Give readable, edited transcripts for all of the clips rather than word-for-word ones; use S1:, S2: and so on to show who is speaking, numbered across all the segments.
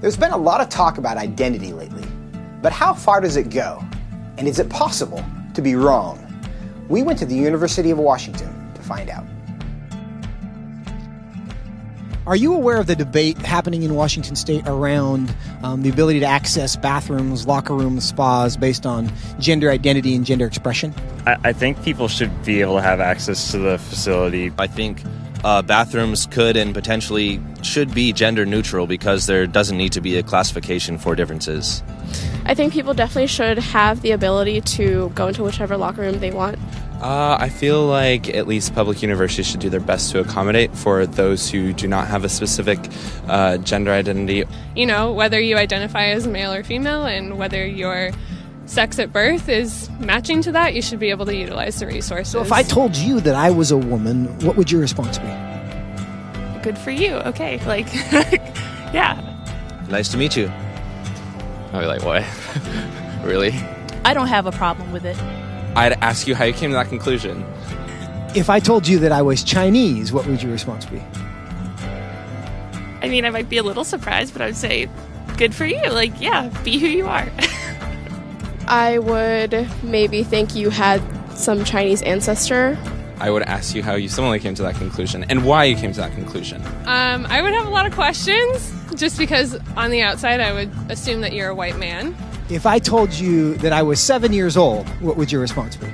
S1: There's been a lot of talk about identity lately, but how far does it go? And is it possible to be wrong? We went to the University of Washington to find out.
S2: Are you aware of the debate happening in Washington State around the ability to access bathrooms, locker rooms, spas based on gender identity and gender expression?
S3: I think people should be able to have access to the facility.
S4: I think bathrooms could and potentially should be gender neutral because there doesn't need to be a classification for differences.
S5: I think people definitely should have the ability to go into whichever locker room they want.
S6: I feel like at least public universities should do their best to accommodate for those who do not have a specific gender identity.
S7: You know, whether you identify as male or female and whether your sex at birth is matching to that, you should be able to utilize the resources.
S2: So if I told you that I was a woman, what would your response be?
S7: Good for you. Okay. Like, yeah.
S4: Nice to meet you.
S6: I'd be like, what? Really?
S8: I don't have a problem with it.
S6: I'd ask you how you came to that conclusion.
S2: If I told you that I was Chinese, what would your response be?
S7: I mean, I might be a little surprised, but I would say, good for you. Like, yeah, be who you are.
S5: I would maybe think you had some Chinese ancestor.
S6: I would ask you how you similarly came to that conclusion and why you came to that conclusion.
S7: I would have a lot of questions just because on the outside I would assume that you're a white man.
S2: If I told you that I was 7 years old, what would your response be?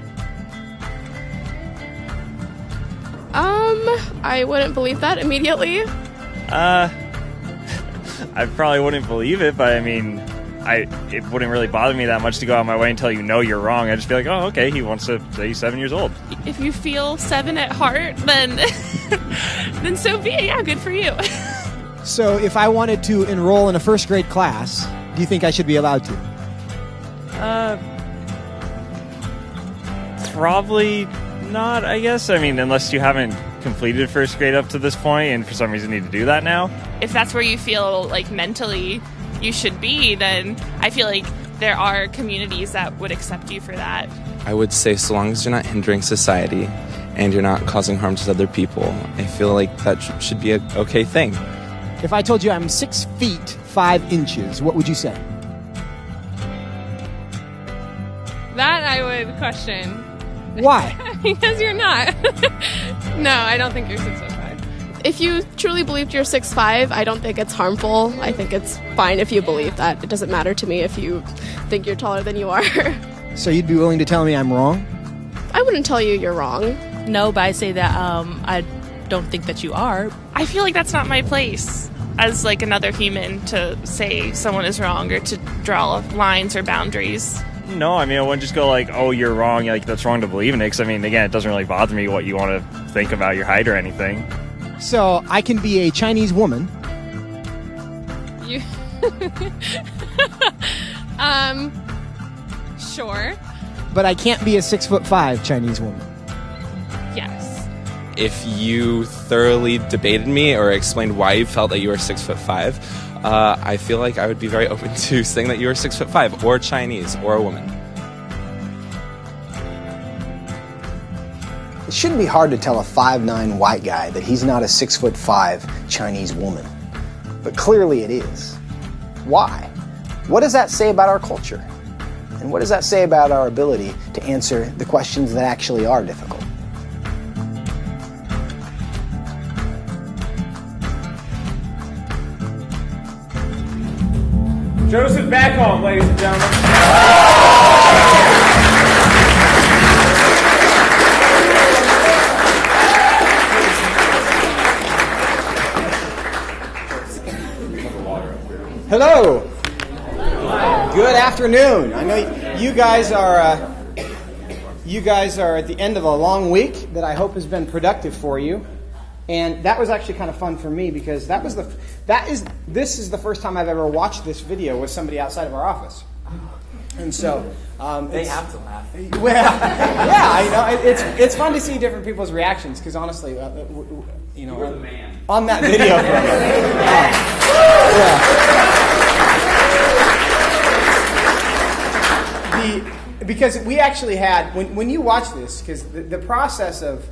S5: I wouldn't believe that immediately.
S3: I probably wouldn't believe it, but I mean, it wouldn't really bother me that much to go out of my way and tell you, no, you're wrong. I'd just be like, oh, okay, he wants to say he's 7 years old.
S7: If you feel 7 at heart, then then so be it. Yeah, good for you.
S2: So if I wanted to enroll in a first grade class, do you think I should be allowed to?
S3: Probably not, I guess. I mean, unless you haven't completed first grade up to this point and for some reason need to do that now.
S7: If that's where you feel like mentally you should be, then I feel like there are communities that would accept you for that.
S6: I would say so long as you're not hindering society and you're not causing harm to other people, I feel like that should be an okay thing.
S2: If I told you I'm 6 feet 5 inches, what would you say?
S7: That I would question.
S2: Why?
S7: Because you're not. No, I don't think you're 6'5".
S5: If you truly believed you're 6'5", I don't think it's harmful. I think it's fine if you believe that. It doesn't matter to me if you think you're taller than you are.
S2: So you'd be willing to tell me I'm wrong?
S5: I wouldn't tell you you're wrong.
S8: No, but I say that I don't think that you are.
S7: I feel like that's not my place as like another human to say someone is wrong or to draw lines or boundaries.
S3: No, I mean, I wouldn't just go like, oh, you're wrong, like that's wrong to believe in it, because I mean, again, it doesn't really bother me what you want to think about your height or anything.
S2: So I can be a Chinese woman.
S7: You sure.
S2: But I can't be a 6'5" Chinese woman.
S7: Yes.
S6: If you thoroughly debated me or explained why you felt that you were 6'5", I feel like I would be very open to saying that you were 6'5", or Chinese, or a woman.
S1: It shouldn't be hard to tell a 5'9" white guy that he's not a 6'5" Chinese woman. But clearly it is. Why? What does that say about our culture? And what does that say about our ability to answer the questions that actually are difficult?
S9: Joseph Backholm, ladies and gentlemen.
S1: Hello. Good afternoon. I know you guys are at the end of a long week that I hope has been productive for you. And that was actually kind of fun for me because this is the first time I've ever watched this video with somebody outside of our office. And so
S9: they have to laugh.
S1: Well, yeah, you know, it's fun to see different people's reactions because honestly, you know,
S9: You're the man.
S1: On that video, because we actually had when you watch this, because the process of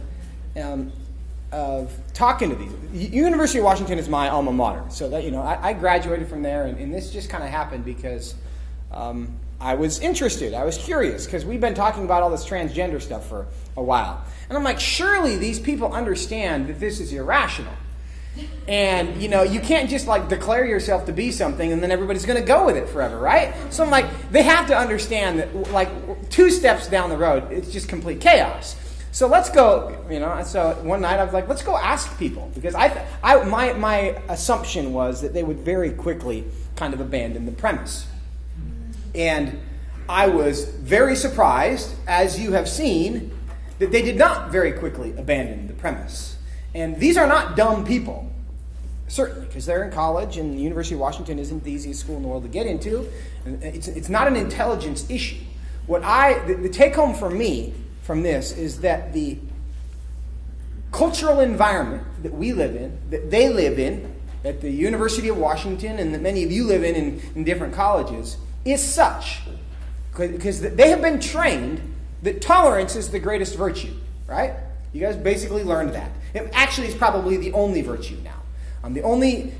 S1: talking to these. University of Washington is my alma mater, so that I graduated from there, and this just kind of happened because I was interested. I was curious because we've been talking about all this transgender stuff for a while, and I'm like, surely these people understand that this is irrational. And, you can't just declare yourself to be something and then everybody's going to go with it forever, right? So I'm like, they have to understand that 2 steps down the road, it's just complete chaos. So let's go, so one night I was like, let's go ask people. Because my assumption was that they would very quickly kind of abandon the premise. And I was very surprised, as you have seen, that they did not very quickly abandon the premise. And these are not dumb people, certainly, because they're in college, and the University of Washington isn't the easiest school in the world to get into. And it's not an intelligence issue. The take home for me from this is that the cultural environment that we live in, that they live in, at the University of Washington, and that many of you live in different colleges, is such, because they have been trained that tolerance is the greatest virtue, right? You guys basically learned that. It actually is probably the only virtue now. The only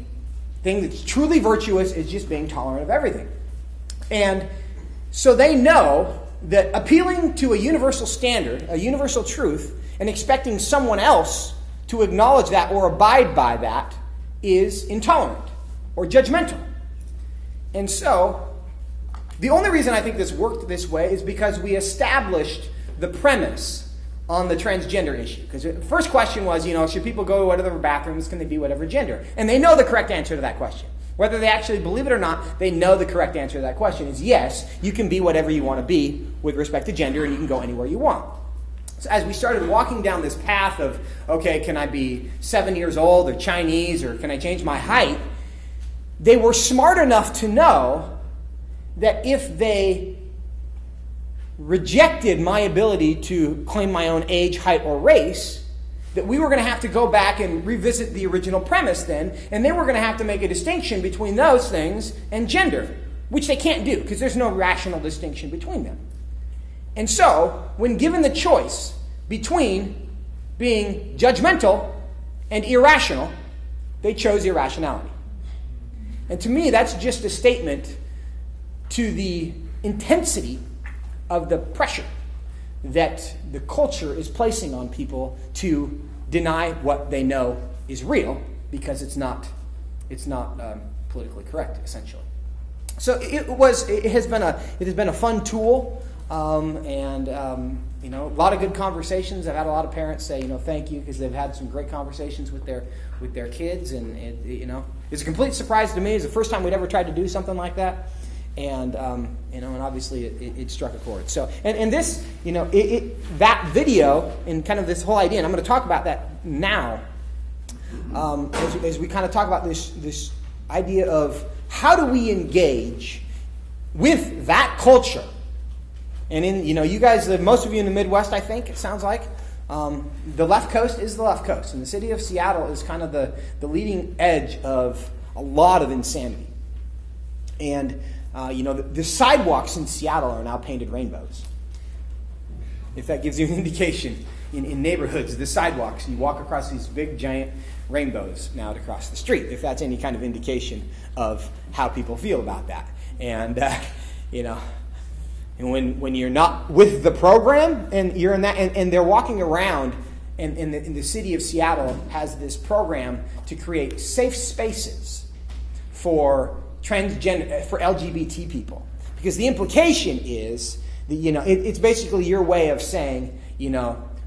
S1: thing that's truly virtuous is just being tolerant of everything. And so they know that appealing to a universal standard, a universal truth, and expecting someone else to acknowledge that or abide by that is intolerant or judgmental. And so the only reason I think this worked this way is because we established the premise on the transgender issue. Because the first question was, should people go to whatever bathrooms? Can they be whatever gender? And they know the correct answer to that question. Whether they actually believe it or not, they know the correct answer to that question is yes, you can be whatever you want to be with respect to gender, and you can go anywhere you want. So as we started walking down this path of, okay, can I be 7 years old or Chinese, or can I change my height? They were smart enough to know that if they rejected my ability to claim my own age, height, or race, that we were going to have to go back and revisit the original premise then, and they were going to have to make a distinction between those things and gender, which they can't do because there's no rational distinction between them. And so, when given the choice between being judgmental and irrational, they chose irrationality. And to me, that's just a statement to the intensity of the pressure that the culture is placing on people to deny what they know is real because it's not politically correct, essentially. So it has been a fun tool, and a lot of good conversations. I've had a lot of parents say thank you because they've had some great conversations with their kids, and it's a complete surprise to me. It's the first time we'd ever tried to do something like that. And and obviously it struck a chord. So and this that video and kind of this whole idea, and I'm going to talk about that now as we kind of talk about this idea of how do we engage with that culture. And you guys live, most of you in the Midwest, I think it sounds like. The left coast is the left coast, and the city of Seattle is kind of the leading edge of a lot of insanity. And the sidewalks in Seattle are now painted rainbows. If that gives you an indication, in neighborhoods, the sidewalks, you walk across these big, giant rainbows now to cross the street, if that's any kind of indication of how people feel about that. And, and when you're not with the program, and you're in that, and they're walking around, and the city of Seattle has this program to create safe spaces for LGBT people, because the implication is that it's basically your way of saying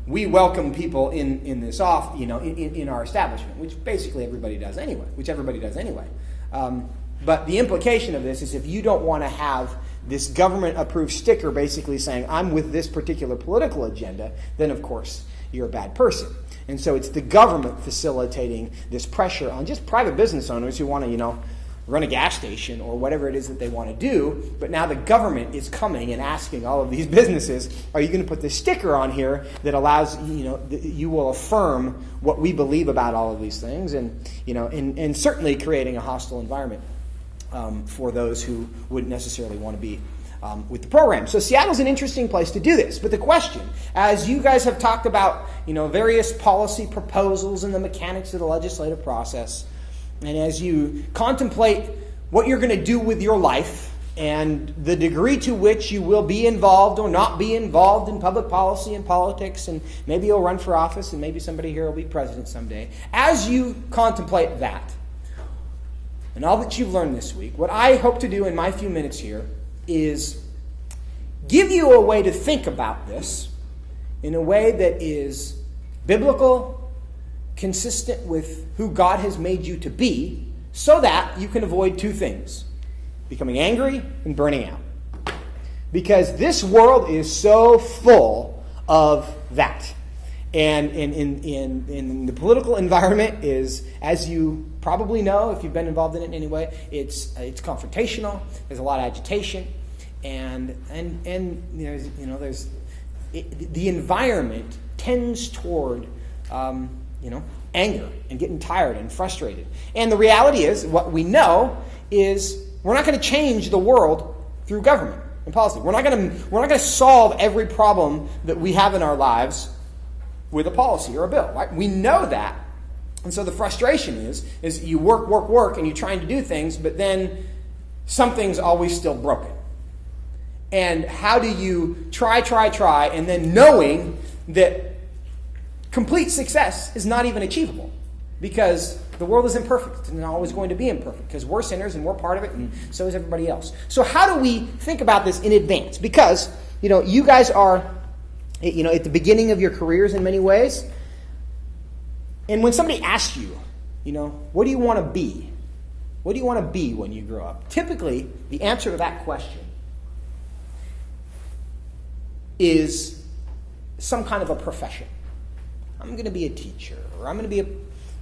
S1: we welcome people in this in our establishment, which basically everybody does anyway. But the implication of this is if you don't want to have this government-approved sticker basically saying I'm with this particular political agenda, then of course you're a bad person. And so it's the government facilitating this pressure on just private business owners who want to run a gas station or whatever it is that they want to do, but now the government is coming and asking all of these businesses, are you going to put this sticker on here that allows, you will affirm what we believe about all of these things, and certainly creating a hostile environment for those who wouldn't necessarily want to be with the program. So Seattle's an interesting place to do this. But the question, as you guys have talked about, various policy proposals and the mechanics of the legislative process, and as you contemplate what you're going to do with your life and the degree to which you will be involved or not be involved in public policy and politics, and maybe you'll run for office and maybe somebody here will be president someday, as you contemplate that, and all that you've learned this week, what I hope to do in my few minutes here is give you a way to think about this in a way that is biblical, consistent with who God has made you to be, so that you can avoid two things: becoming angry and burning out. Because this world is so full of that. And in the political environment is, as you probably know, if you've been involved in it in any way, it's confrontational. There's a lot of agitation, and there's the environment tends toward anger and getting tired and frustrated. And the reality is, what we know is, we're not going to change the world through government and policy. We're not going to solve every problem that we have in our lives with a policy or a bill. Right? We know that, and so the frustration is you work, and you're trying to do things, but then something's always still broken. And how do you try, and then knowing that complete success is not even achievable, because the world is imperfect and always going to be imperfect, because we're sinners and we're part of it, and so is everybody else. So how do we think about this in advance? Because, you guys are, at the beginning of your careers in many ways. And when somebody asks you, what do you want to be? What do you want to be when you grow up? Typically, the answer to that question is some kind of a profession. I'm going to be a teacher, or I'm going to be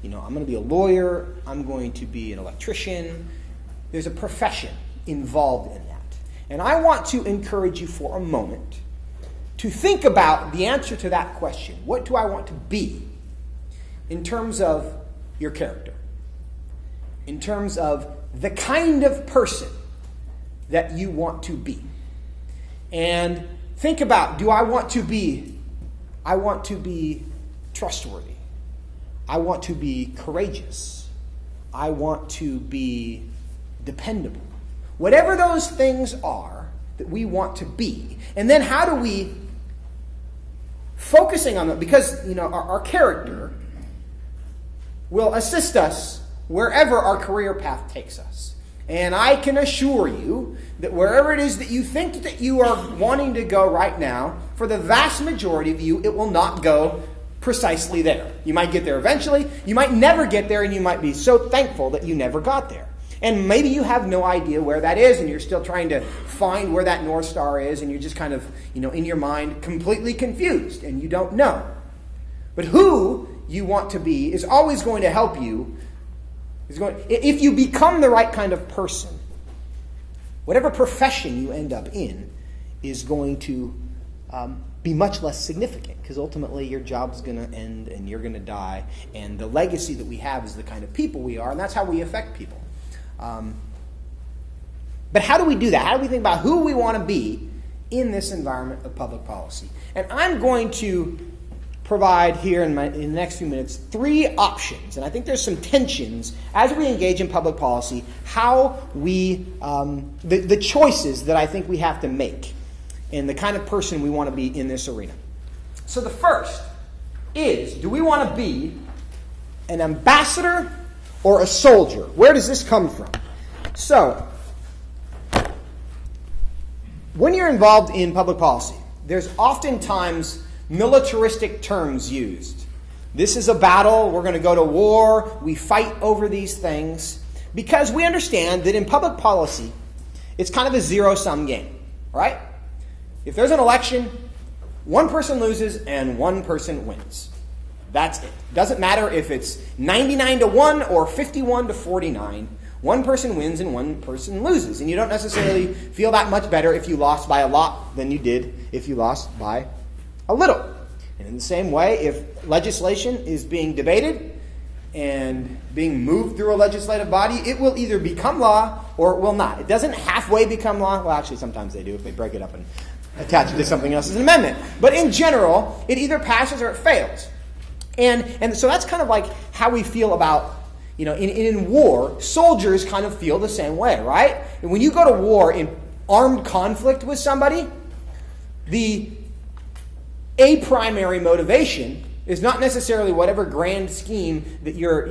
S1: I'm going to be a lawyer, I'm going to be an electrician. There's a profession involved in that. And I want to encourage you for a moment to think about the answer to that question. What do I want to be? In terms of your character. In terms of the kind of person that you want to be. And think about, do I want to be trustworthy. I want to be courageous. I want to be dependable. Whatever those things are that we want to be. And then how do we, focusing on them, because our character will assist us wherever our career path takes us. And I can assure you that wherever it is that you think that you are wanting to go right now, for the vast majority of you, it will not go precisely there. You might get there eventually. You might never get there, and you might be so thankful that you never got there. And maybe you have no idea where that is, and you're still trying to find where that North Star is, and you're just kind of, in your mind, completely confused, and you don't know. But who you want to be is always going to help you. If you become the right kind of person, whatever profession you end up in is going to be much less significant, because ultimately your job's going to end and you're going to die, and the legacy that we have is the kind of people we are, and that's how we affect people. But how do we do that? How do we think about who we want to be in this environment of public policy? And I'm going to provide here in the next few minutes 3 options, and I think there's some tensions as we engage in public policy, how we, the choices that I think we have to make, and the kind of person we want to be in this arena. So the first is, do we want to be an ambassador or a soldier? Where does this come from? So, when you're involved in public policy, there's oftentimes militaristic terms used. This is a battle, we're going to go to war, we fight over these things, because we understand that in public policy, it's kind of a zero-sum game, right? If there's an election, one person loses and one person wins. That's it. Doesn't matter if it's 99-1 or 51-49. One person wins and one person loses. And you don't necessarily feel that much better if you lost by a lot than you did if you lost by a little. And in the same way, if legislation is being debated, and being moved through a legislative body, it will either become law or it will not. It doesn't halfway become law. Well, actually, sometimes they do if they break it up and attach it to something else as an amendment. But in general, it either passes or it fails. And so that's kind of like how we feel about, in war, soldiers kind of feel the same way, right? And when you go to war in armed conflict with somebody, a primary motivation is not necessarily whatever grand scheme that your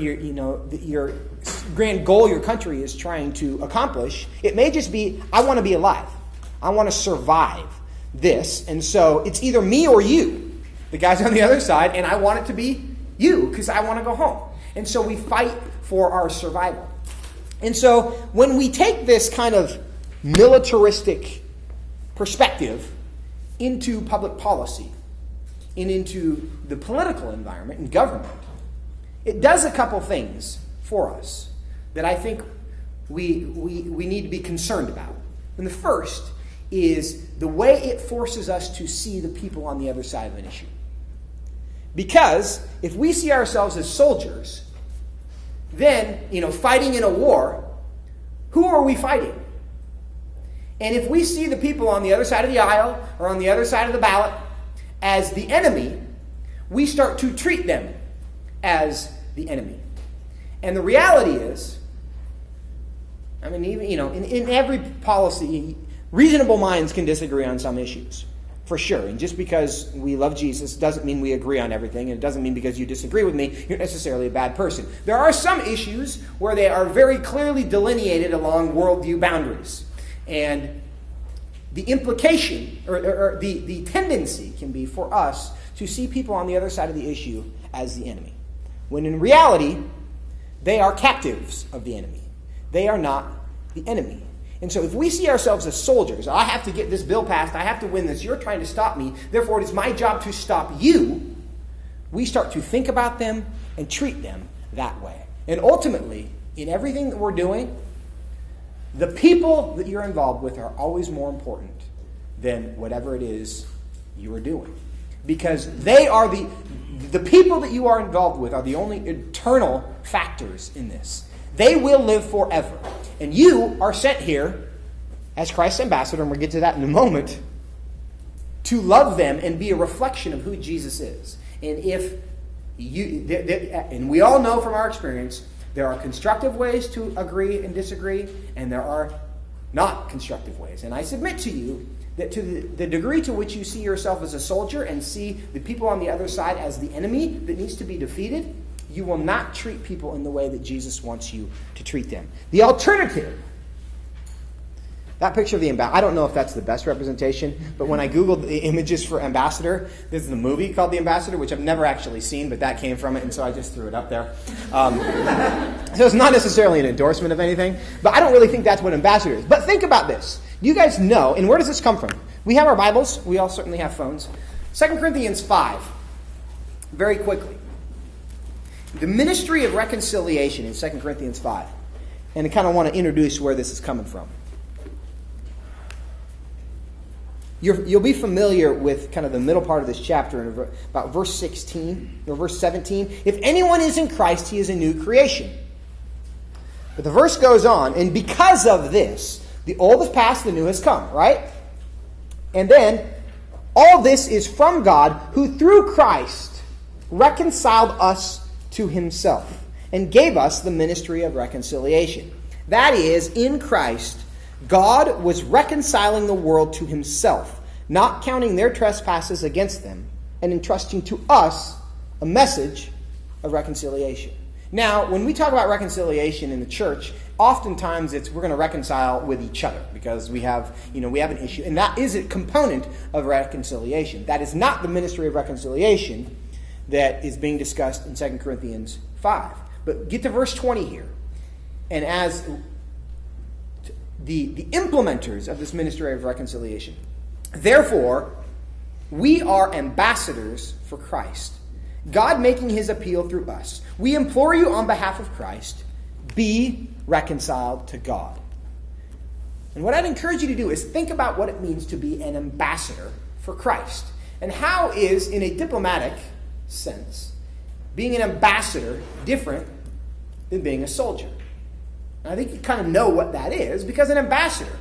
S1: grand goal your country is trying to accomplish. It may just be, I want to be alive. I want to survive this. And so it's either me or you, the guys on the other side, and I want it to be you because I want to go home. And so we fight for our survival. And so when we take this kind of militaristic perspective into public policy and into the political environment and government, it does a couple things for us that I think we need to be concerned about. And the first is the way it forces us to see the people on the other side of an issue. Because if we see ourselves as soldiers, then, fighting in a war, who are we fighting? And if we see the people on the other side of the aisle or on the other side of the ballot as the enemy, we start to treat them as the enemy. And the reality is, even, in every policy, reasonable minds can disagree on some issues, for sure. And just because we love Jesus doesn't mean we agree on everything. And it doesn't mean because you disagree with me, you're necessarily a bad person. There are some issues where they are very clearly delineated along worldview boundaries. And the implication, or the tendency can be for us to see people on the other side of the issue as the enemy. When in reality, they are captives of the enemy. They are not the enemy. And so if we see ourselves as soldiers, I have to get this bill passed, I have to win this, you're trying to stop me, therefore it is my job to stop you, we start to think about them and treat them that way. And ultimately, in everything that we're doing, the people that you're involved with are always more important than whatever it is you are doing. Because they are the people that you are involved with are the only eternal factors in this. They will live forever. And you are sent here as Christ's ambassador, and we'll get to that in a moment, to love them and be a reflection of who Jesus is. And and we all know from our experience, there are constructive ways to agree and disagree, and there are not constructive ways. And I submit to you that to the degree to which you see yourself as a soldier and see the people on the other side as the enemy that needs to be defeated, you will not treat people in the way that Jesus wants you to treat them. The alternative, that picture of the ambassador, I don't know if that's the best representation, but when I Googled the images for ambassador, there's the movie called The Ambassador, which I've never actually seen, but that came from it, and so I just threw it up there. So it's not necessarily an endorsement of anything, but I don't really think that's what ambassador is. But think about this. You guys know, and where does this come from? We have our Bibles. We all certainly have phones. 2 Corinthians 5, very quickly. The ministry of reconciliation in 2 Corinthians 5. And I kind of want to introduce where this is coming from. You'll be familiar with kind of the middle part of this chapter, in about verse 16 or verse 17. If anyone is in Christ, he is a new creation. But the verse goes on, and because of this, the old has passed, the new has come, right? And then, all this is from God, who through Christ reconciled us to himself and gave us the ministry of reconciliation. That is, in Christ, God was reconciling the world to himself, not counting their trespasses against them, and entrusting to us a message of reconciliation. Now, when we talk about reconciliation in the church, oftentimes we're going to reconcile with each other because we have an issue, and that is a component of reconciliation. That is not the ministry of reconciliation that is being discussed in 2 Corinthians 5. But get to verse 20 here. And as the implementers of this ministry of reconciliation, therefore, we are ambassadors for Christ, God making his appeal through us. We implore you on behalf of Christ, be reconciled to God. And what I'd encourage you to do is think about what it means to be an ambassador for Christ. And how is, in a diplomatic sense, being an ambassador different than being a soldier? And I think you kind of know what that is, because an ambassador,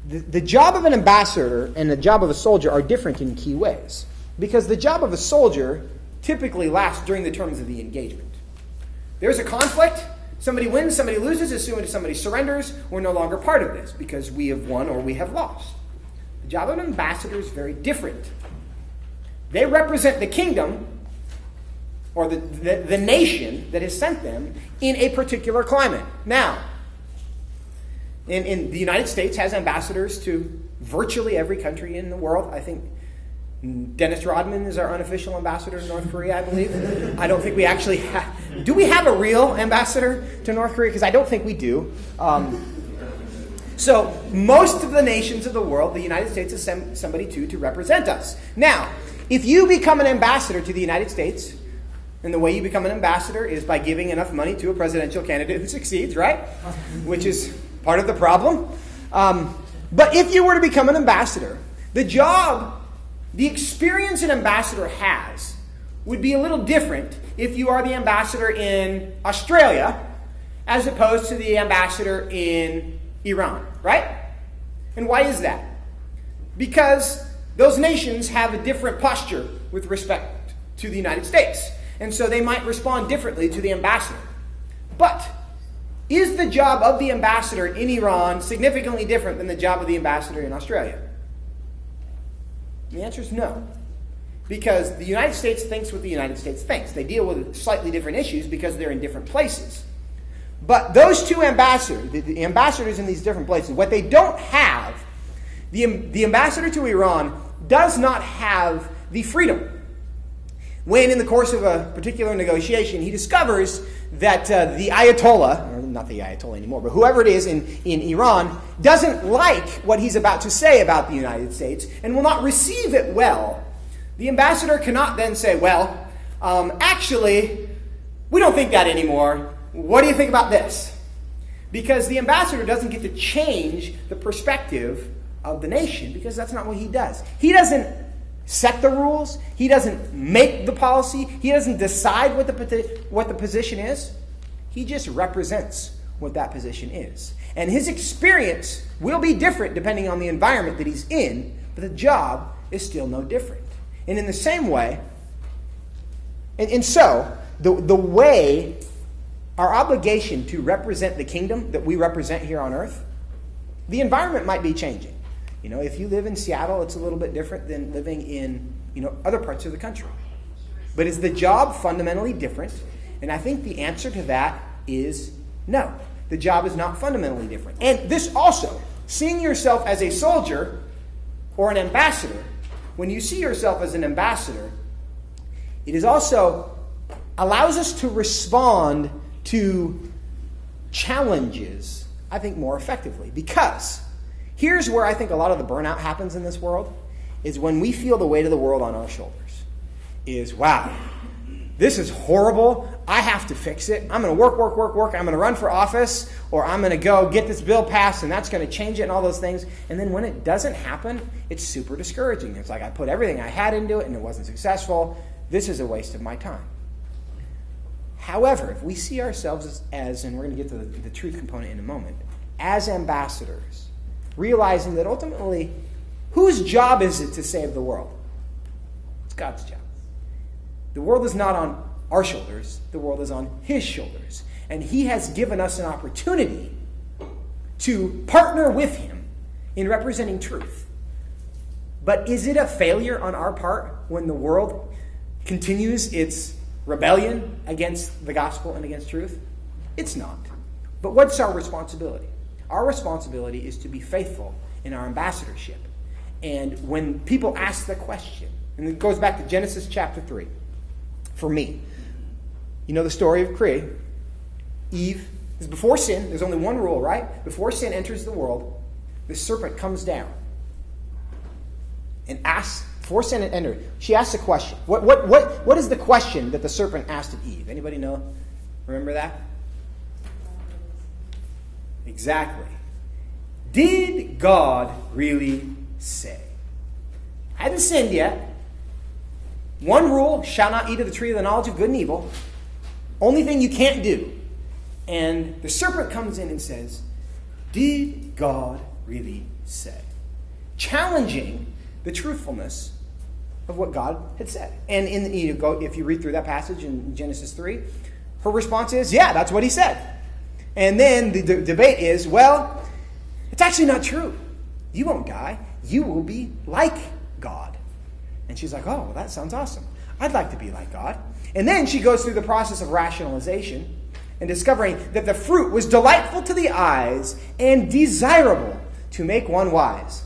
S1: the job of an ambassador and the job of a soldier are different in key ways. Because the job of a soldier typically lasts during the terms of the engagement. There's a conflict, somebody wins, somebody loses. As soon as somebody surrenders, we're no longer part of this because we have won or we have lost. The job of an ambassador is very different. They represent the kingdom or the nation that has sent them in a particular climate. Now, in the United States has ambassadors to virtually every country in the world. I think Dennis Rodman is our unofficial ambassador to North Korea, I believe. I don't think we actually have... Do we have a real ambassador to North Korea? Because I don't think we do. So most of the nations of the world, the United States has sent somebody to represent us. Now, if you become an ambassador to the United States, and the way you become an ambassador is by giving enough money to a presidential candidate who succeeds, right? Which is part of the problem. But if you were to become an ambassador, the experience an ambassador has would be a little different if you are the ambassador in Australia as opposed to the ambassador in Iran, right? And why is that? Because those nations have a different posture with respect to the United States. And so they might respond differently to the ambassador. But is the job of the ambassador in Iran significantly different than the job of the ambassador in Australia? The answer is no. Because the United States thinks what the United States thinks. They deal with slightly different issues because they're in different places. But those two ambassadors, the ambassadors in these different places, what they don't have, the ambassador to Iran does not have the freedom. When in the course of a particular negotiation, he discovers that the Ayatollah, or not the Ayatollah anymore, but whoever it is in Iran, doesn't like what he's about to say about the United States and will not receive it well, the ambassador cannot then say, well, actually, we don't think that anymore. What do you think about this? Because the ambassador doesn't get to change the perspective of the nation, because that's not what he does. He doesn't set the rules. He doesn't make the policy. He doesn't decide what the position is. He just represents what that position is. And his experience will be different depending on the environment that he's in, but the job is still no different. And in the same way, and so, the way, our obligation to represent the kingdom that we represent here on earth, the environment might be changing. You know, if you live in Seattle, it's a little bit different than living in, other parts of the country. But is the job fundamentally different? And I think the answer to that is no. The job is not fundamentally different. And this also, seeing yourself as a soldier or an ambassador, when you see yourself as an ambassador, it is also allows us to respond to challenges, I think, more effectively. Because here's where I think a lot of the burnout happens in this world, is when we feel the weight of the world on our shoulders. Is, wow, this is horrible. I have to fix it. I'm going to work. I'm going to run for office, or I'm going to go get this bill passed, and that's going to change it and all those things. And then when it doesn't happen, it's super discouraging. It's like I put everything I had into it, and it wasn't successful. This is a waste of my time. However, if we see ourselves as, and we're going to get to the truth component in a moment, as ambassadors, realizing that ultimately, whose job is it to save the world? It's God's job. The world is not on our shoulders. The world is on His shoulders. And He has given us an opportunity to partner with Him in representing truth. But is it a failure on our part when the world continues its rebellion against the gospel and against truth? It's not. But what's our responsibility? Our responsibility is to be faithful in our ambassadorship. And when people ask the question, and it goes back to Genesis chapter 3, for me, you know the story of creation. Eve is before sin. There's only one rule, right? Before sin enters the world, the serpent comes down and asks, before sin entered, she asks a question. What is the question that the serpent asked of Eve? Anybody know? Remember that? Exactly. Did God really say? Hadn't sinned yet. One rule, shall not eat of the tree of the knowledge of good and evil. Only thing you can't do. And the serpent comes in and says, did God really say? Challenging the truthfulness of what God had said. And if you read through that passage in Genesis 3, her response is, yeah, that's what he said. And then the debate is, well, it's actually not true. You won't die. You will be like God. And she's like, oh, well, that sounds awesome. I'd like to be like God. And then she goes through the process of rationalization and discovering that the fruit was delightful to the eyes and desirable to make one wise.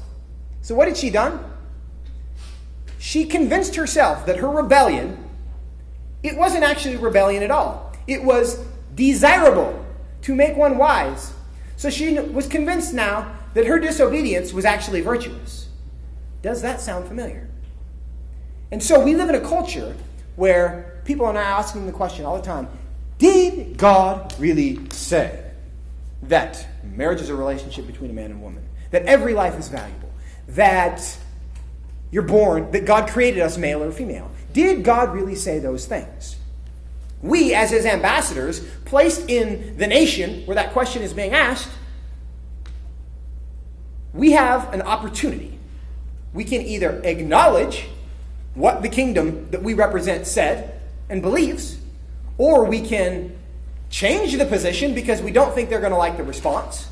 S1: So what had she done? She convinced herself that her rebellion, it wasn't actually rebellion at all. It was desirable to make one wise. So she was convinced now that her disobedience was actually virtuous. Does that sound familiar? And so we live in a culture where people are now asking the question all the time, did God really say that marriage is a relationship between a man and woman? That every life is valuable? That you're born, that God created us male or female? Did God really say those things? We, as his ambassadors, placed in the nation where that question is being asked, we have an opportunity. We can either acknowledge what the kingdom that we represent said and believes, or we can change the position because we don't think they're going to like the response,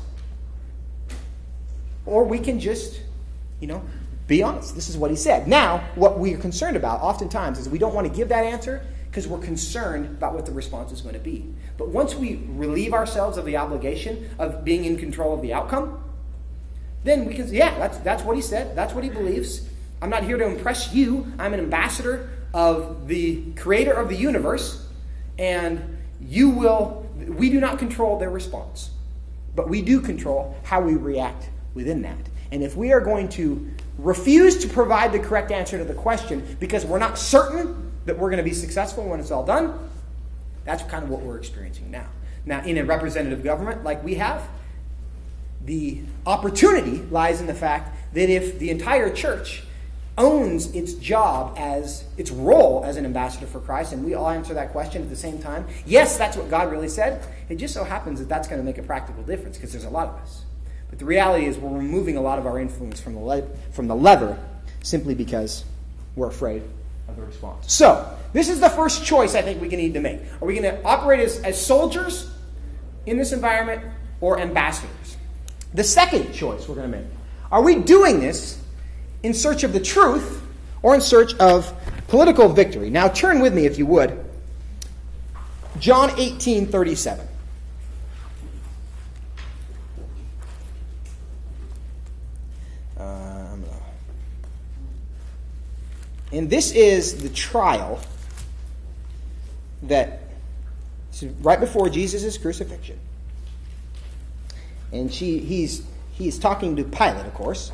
S1: or we can just, be honest. This is what he said. Now, what we are concerned about oftentimes is we don't want to give that answer because we're concerned about what the response is going to be. But once we relieve ourselves of the obligation of being in control of the outcome, then we can say, yeah, that's what he said. That's what he believes. I'm not here to impress you. I'm an ambassador of the creator of the universe, and we do not control their response. But we do control how we react within that. And if we are going to refuse to provide the correct answer to the question because we're not certain that we're going to be successful when it's all done, that's kind of what we're experiencing now. Now, in a representative government like we have, the opportunity lies in the fact that if the entire church owns its job as its role as an ambassador for Christ, and we all answer that question at the same time, yes, that's what God really said, it just so happens that that's going to make a practical difference because there's a lot of us. But the reality is we're removing a lot of our influence from the lever simply because we're afraid of the response. So, this is the first choice I think we need to make. Are we going to operate as soldiers in this environment or ambassadors? The second choice we're going to make. Are we doing this in search of the truth or in search of political victory? Now turn with me, if you would. John 18:37. And this is the trial that right before Jesus' crucifixion. And he's talking to Pilate, of course.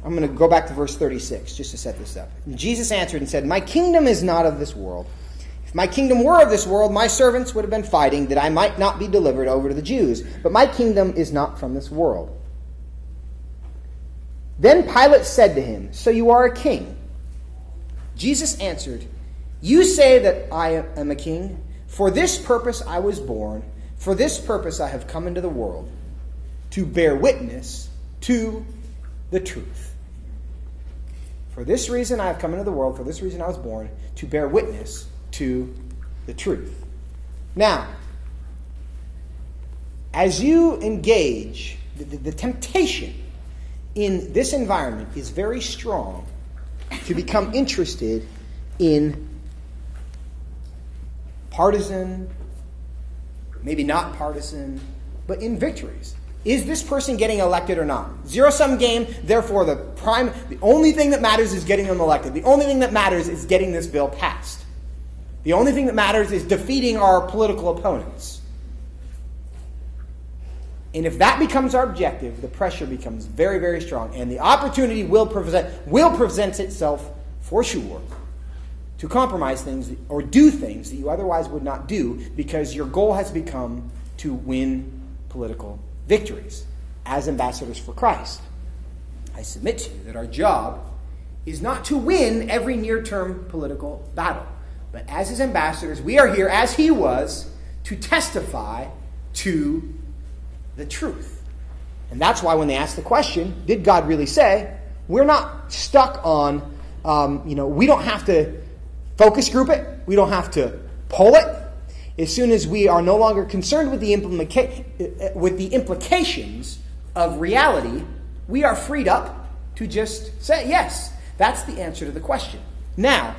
S1: I'm going to go back to verse 36 just to set this up. And Jesus answered and said, "My kingdom is not of this world. If my kingdom were of this world, my servants would have been fighting that I might not be delivered over to the Jews. But my kingdom is not from this world." Then Pilate said to him, "So you are a king?" Jesus answered, "You say that I am a king? For this purpose I was born. For this purpose I have come into the world, to bear witness to the truth. For this reason I have come into the world, for this reason I was born, to bear witness to the truth." Now, as you engage, the temptation in this environment is very strong to become interested in partisan, maybe not partisan, but in victories. Is this person getting elected or not? Zero-sum game, therefore the only thing that matters is getting them elected. The only thing that matters is getting this bill passed. The only thing that matters is defeating our political opponents. And if that becomes our objective, the pressure becomes very, very strong. And the opportunity will present itself, for sure, to compromise things or do things that you otherwise would not do because your goal has become to win political victories as ambassadors for Christ. I submit to you that our job is not to win every near-term political battle. But as his ambassadors, we are here, as he was, to testify to the truth. And that's why when they ask the question, did God really say, we're not stuck on, we don't have to focus group it. We don't have to poll it. As soon as we are no longer concerned with the implications of reality, we are freed up to just say, yes, that's the answer to the question. Now,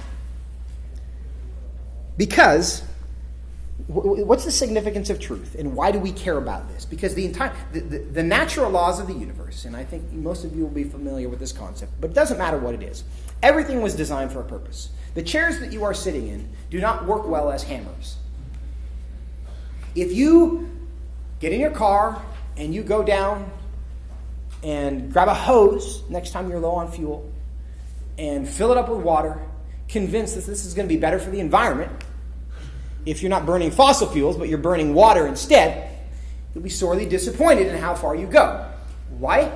S1: because what's the significance of truth, and why do we care about this? Because the natural laws of the universe, and I think most of you will be familiar with this concept, but it doesn't matter what it is. Everything was designed for a purpose. The chairs that you are sitting in do not work well as hammers. If you get in your car and you go down and grab a hose next time you're low on fuel and fill it up with water, convinced that this is going to be better for the environment, if you're not burning fossil fuels but you're burning water instead, you'll be sorely disappointed in how far you go. Why?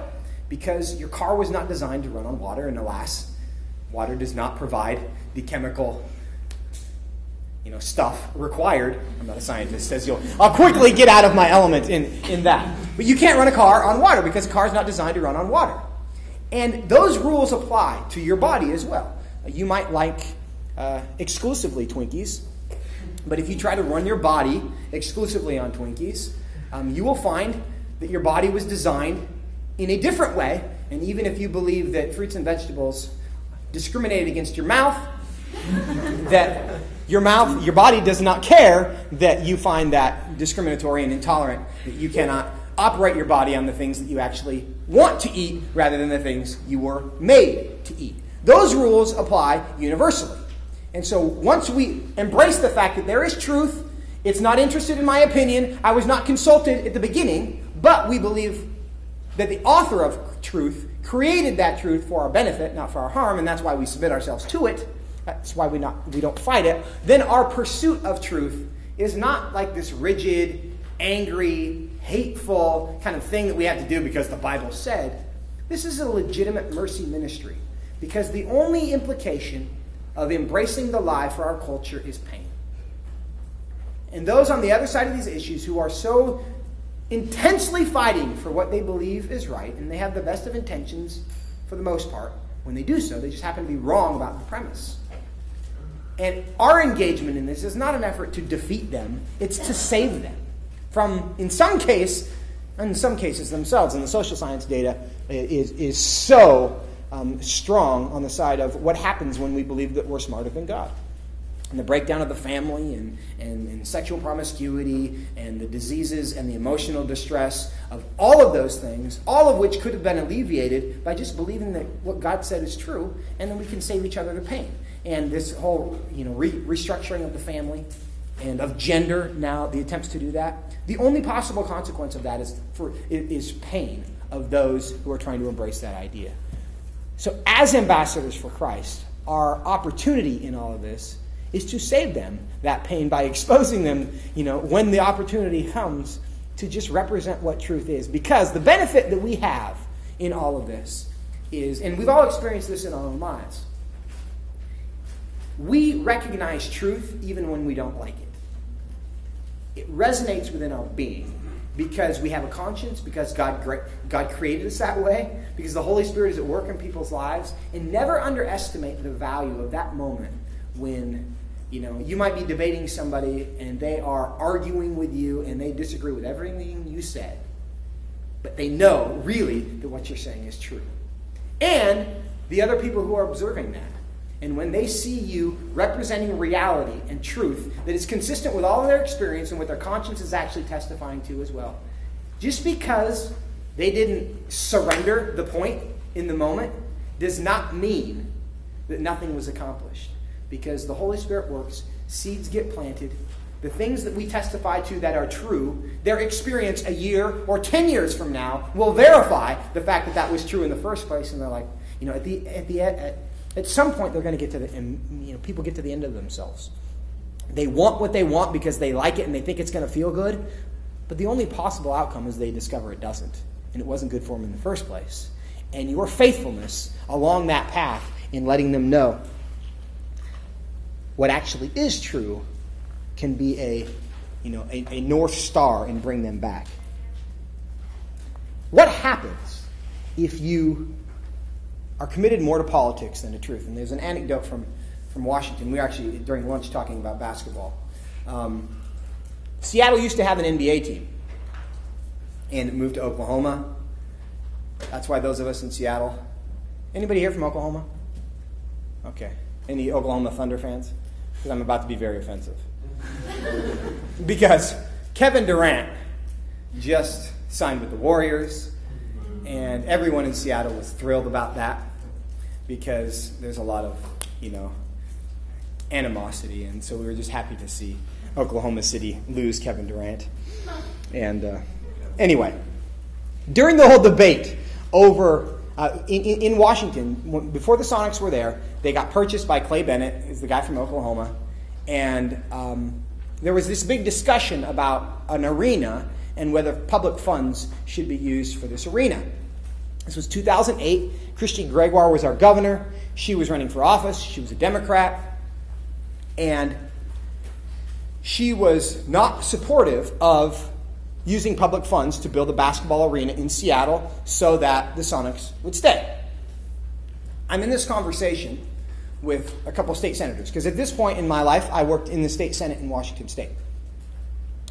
S1: Because your car was not designed to run on water, and alas, water does not provide the chemical stuff required. I'm not a scientist, as I'll quickly get out of my element in that. But you can't run a car on water because a car is not designed to run on water. And those rules apply to your body as well. You might like exclusively Twinkies, but if you try to run your body exclusively on Twinkies, you will find that your body was designed in a different way. And even if you believe that fruits and vegetables discriminate against your mouth, that your body does not care that you find that discriminatory and intolerant, that you cannot operate your body on the things that you actually want to eat rather than the things you were made to eat. Those rules apply universally. And so once we embrace the fact that there is truth, it's not interested in my opinion, I was not consulted at the beginning, but we believe that the author of truth created that truth for our benefit, not for our harm, and that's why we submit ourselves to it. That's why we don't fight it. Then our pursuit of truth is not like this rigid, angry, hateful kind of thing that we have to do because the Bible said. This is a legitimate mercy ministry, because the only implication of embracing the lie for our culture is pain. And those on the other side of these issues who are so intensely fighting for what they believe is right, and they have the best of intentions for the most part, when they do so, they just happen to be wrong about the premise. And our engagement in this is not an effort to defeat them, it's to save them from, in some cases themselves, and the social science data is so strong on the side of what happens when we believe that we're smarter than God. And the breakdown of the family and sexual promiscuity and the diseases and the emotional distress of all of those things, all of which could have been alleviated by just believing that what God said is true, and then we can save each other the pain. And this whole restructuring of the family and of gender, now the attempts to do that, the only possible consequence of that is pain of those who are trying to embrace that idea. So as ambassadors for Christ, our opportunity in all of this is to save them that pain by exposing them, when the opportunity comes, to just represent what truth is. Because the benefit that we have in all of this is, and we've all experienced this in our own lives, we recognize truth even when we don't like it. It resonates within our being because we have a conscience, because God created us that way, because the Holy Spirit is at work in people's lives. And never underestimate the value of that moment when you might be debating somebody and they are arguing with you and they disagree with everything you said, but they know really that what you're saying is true. And the other people who are observing that, and when they see you representing reality and truth that is consistent with all of their experience and what their conscience is actually testifying to as well, just because they didn't surrender the point in the moment does not mean that nothing was accomplished. Because the Holy Spirit works, seeds get planted, the things that we testify to that are true, their experience a year or 10 years from now will verify the fact that that was true in the first place. And they're like, at some point they're going to get to people get to the end of themselves. They want what they want because they like it and they think it's going to feel good, but the only possible outcome is they discover it doesn't, and it wasn't good for them in the first place. And your faithfulness along that path in letting them know what actually is true can be a North Star and bring them back. What happens if you are committed more to politics than to truth? And there's an anecdote from Washington. We were actually, during lunch, talking about basketball. Seattle used to have an NBA team, and it moved to Oklahoma. That's why those of us in Seattle... Anybody here from Oklahoma? Okay. Any Oklahoma Thunder fans? Because I'm about to be very offensive. Because Kevin Durant just signed with the Warriors, and everyone in Seattle was thrilled about that because there's a lot of, animosity, and so we were just happy to see Oklahoma City lose Kevin Durant. And anyway, during the whole debate over in Washington, before the Sonics were there, they got purchased by Clay Bennett, who's the guy from Oklahoma, and there was this big discussion about an arena and whether public funds should be used for this arena. This was 2008. Christine Gregoire was our governor. She was running for office. She was a Democrat. And she was not supportive of using public funds to build a basketball arena in Seattle so that the Sonics would stay. I'm in this conversation with a couple state senators, because at this point in my life, I worked in the state senate in Washington State.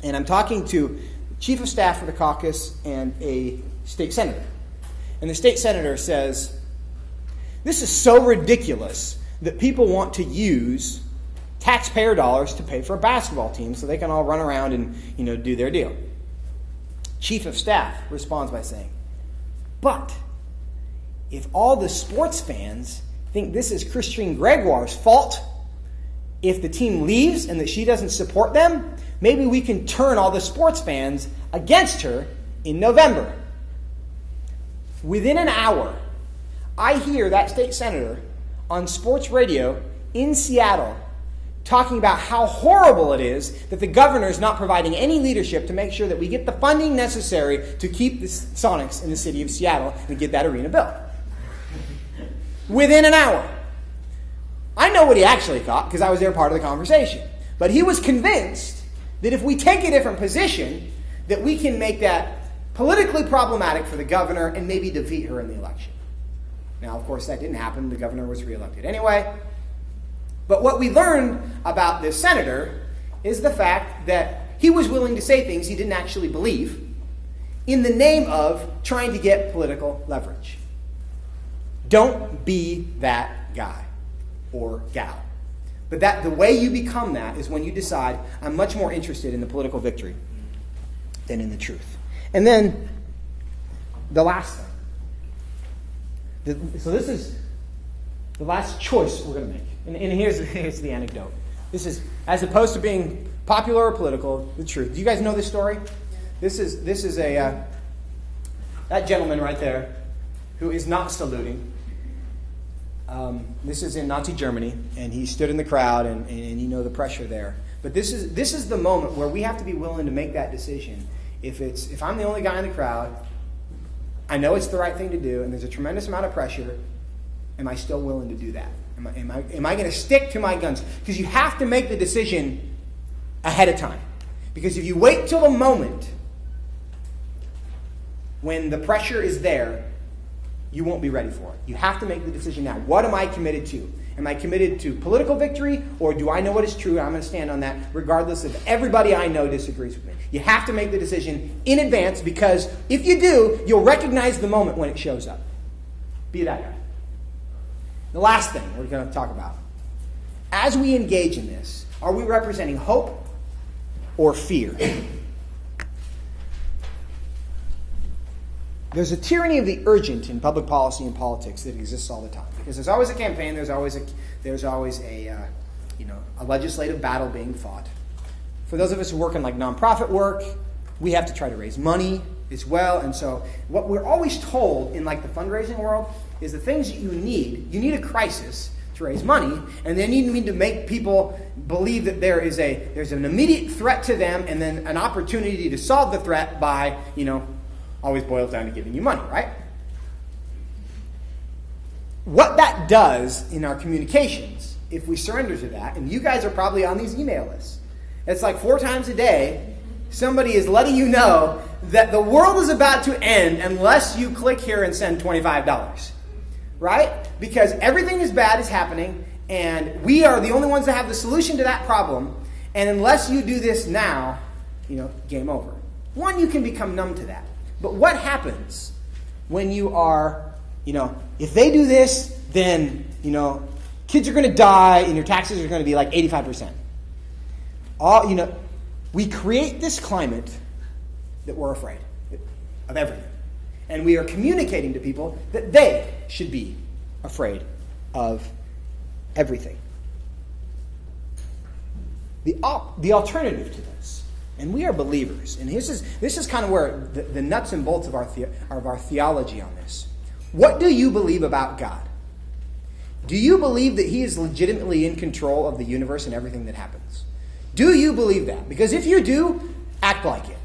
S1: And I'm talking to the chief of staff for the caucus and a state senator. And the state senator says, "This is so ridiculous that people want to use taxpayer dollars to pay for a basketball team so they can all run around and, do their deal." Chief of staff responds by saying, "But if all the sports fans think this is Christine Gregoire's fault, if the team leaves and that she doesn't support them, maybe we can turn all the sports fans against her in November." Within an hour, I hear that state senator on sports radio in Seattle talking about how horrible it is that the governor is not providing any leadership to make sure that we get the funding necessary to keep the Sonics in the city of Seattle and get that arena built. Within an hour. I know what he actually thought because I was there part of the conversation. But he was convinced that if we take a different position, that we can make that politically problematic for the governor and maybe defeat her in the election. Now, of course, that didn't happen. The governor was reelected anyway. But what we learned about this senator is the fact that he was willing to say things he didn't actually believe in the name of trying to get political leverage. Don't be that guy or gal. But the way you become that is when you decide, I'm much more interested in the political victory than in the truth. And then the last thing. So this is the last choice we're going to make. And here's the anecdote. This is, as opposed to being popular or political, the truth. Do you guys know this story? This is that gentleman right there who is not saluting. This is in Nazi Germany, and he stood in the crowd, and you know the pressure there. But this is the moment where we have to be willing to make that decision. If I'm the only guy in the crowd, I know it's the right thing to do, and there's a tremendous amount of pressure. Am I still willing to do that? Am I going to stick to my guns? Because you have to make the decision ahead of time. Because if you wait till the moment when the pressure is there, you won't be ready for it. You have to make the decision now. What am I committed to? Am I committed to political victory, or do I know what is true and I'm going to stand on that regardless of everybody I know disagrees with me? You have to make the decision in advance, because if you do, you'll recognize the moment when it shows up. Be that guy. The last thing we're going to talk about. As we engage in this, are we representing hope or fear? There's a tyranny of the urgent in public policy and politics that exists all the time. Because there's always a campaign, there's always a legislative battle being fought. For those of us who work in nonprofit work, we have to try to raise money as well. And so what we're always told in the fundraising world is the things that you need a crisis to raise money, and then you need to make people believe that there's an immediate threat to them, and then an opportunity to solve the threat by, always boils down to giving you money, right? what that does in our communications, if we surrender to that, and you guys are probably on these email lists, it's like 4 times a day, somebody is letting you know that the world is about to end unless you click here and send $25. Right? Because everything is bad is happening, and we are the only ones that have the solution to that problem. And unless you do this now, game over. One, you can become numb to that. But what happens when you are, if they do this, then, kids are going to die and your taxes are going to be like 85%. We create this climate that we're afraid of everything. And we are communicating to people that they should be afraid of everything. The alternative to this, and we are believers, and this is kind of where the nuts and bolts of our theology on this. What do you believe about God? Do you believe that He is legitimately in control of the universe and everything that happens? Do you believe that? Because if you do, act like it.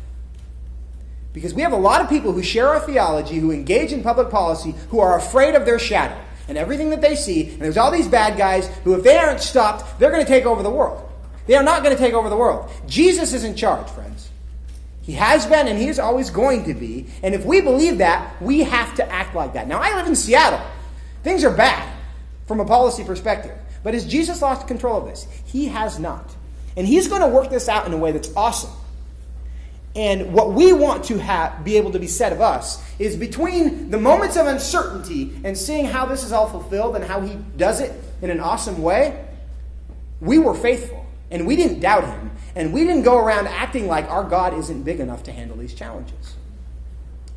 S1: Because we have a lot of people who share our theology, who engage in public policy, who are afraid of their shadow and everything that they see. And there's all these bad guys who, if they aren't stopped, they're going to take over the world. They are not going to take over the world. Jesus is in charge, friends. He has been and He is always going to be. And if we believe that, we have to act like that. Now, I live in Seattle. Things are bad from a policy perspective. But has Jesus lost control of this? He has not. And He's going to work this out in a way that's awesome. And what we want to be able to be said of us is between the moments of uncertainty and seeing how this is all fulfilled and how He does it in an awesome way, we were faithful. And we didn't doubt Him. And we didn't go around acting like our God isn't big enough to handle these challenges.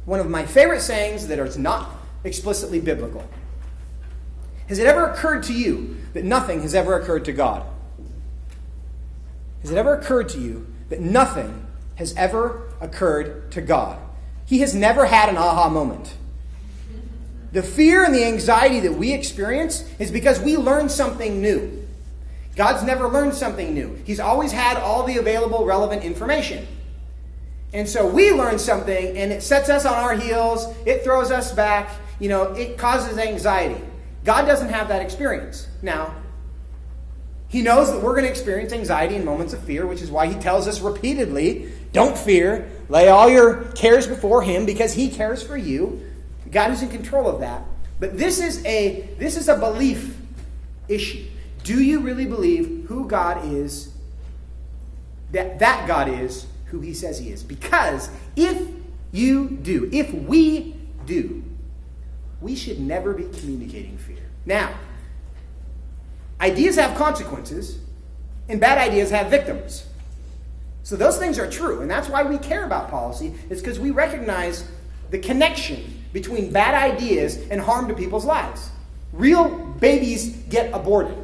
S1: One of my favorite sayings that is not explicitly biblical. Has it ever occurred to you that nothing has ever occurred to God? Has it ever occurred to you that nothing has ever occurred to God? He has never had an aha moment. The fear and the anxiety that we experience is because we learned something new. God's never learned something new. He's always had all the available relevant information. And so we learn something and it sets us on our heels. It throws us back. It causes anxiety. God doesn't have that experience. Now, He knows that we're going to experience anxiety in moments of fear, which is why He tells us repeatedly, don't fear, lay all your cares before Him because He cares for you. God is in control of that. But this is a belief issue. Do you really believe who God is, that God is who He says He is? Because if you do, if we do, we should never be communicating fear. Now, ideas have consequences, and bad ideas have victims. So those things are true, and that's why we care about policy, is because we recognize the connection between bad ideas and harm to people's lives. Real babies get aborted.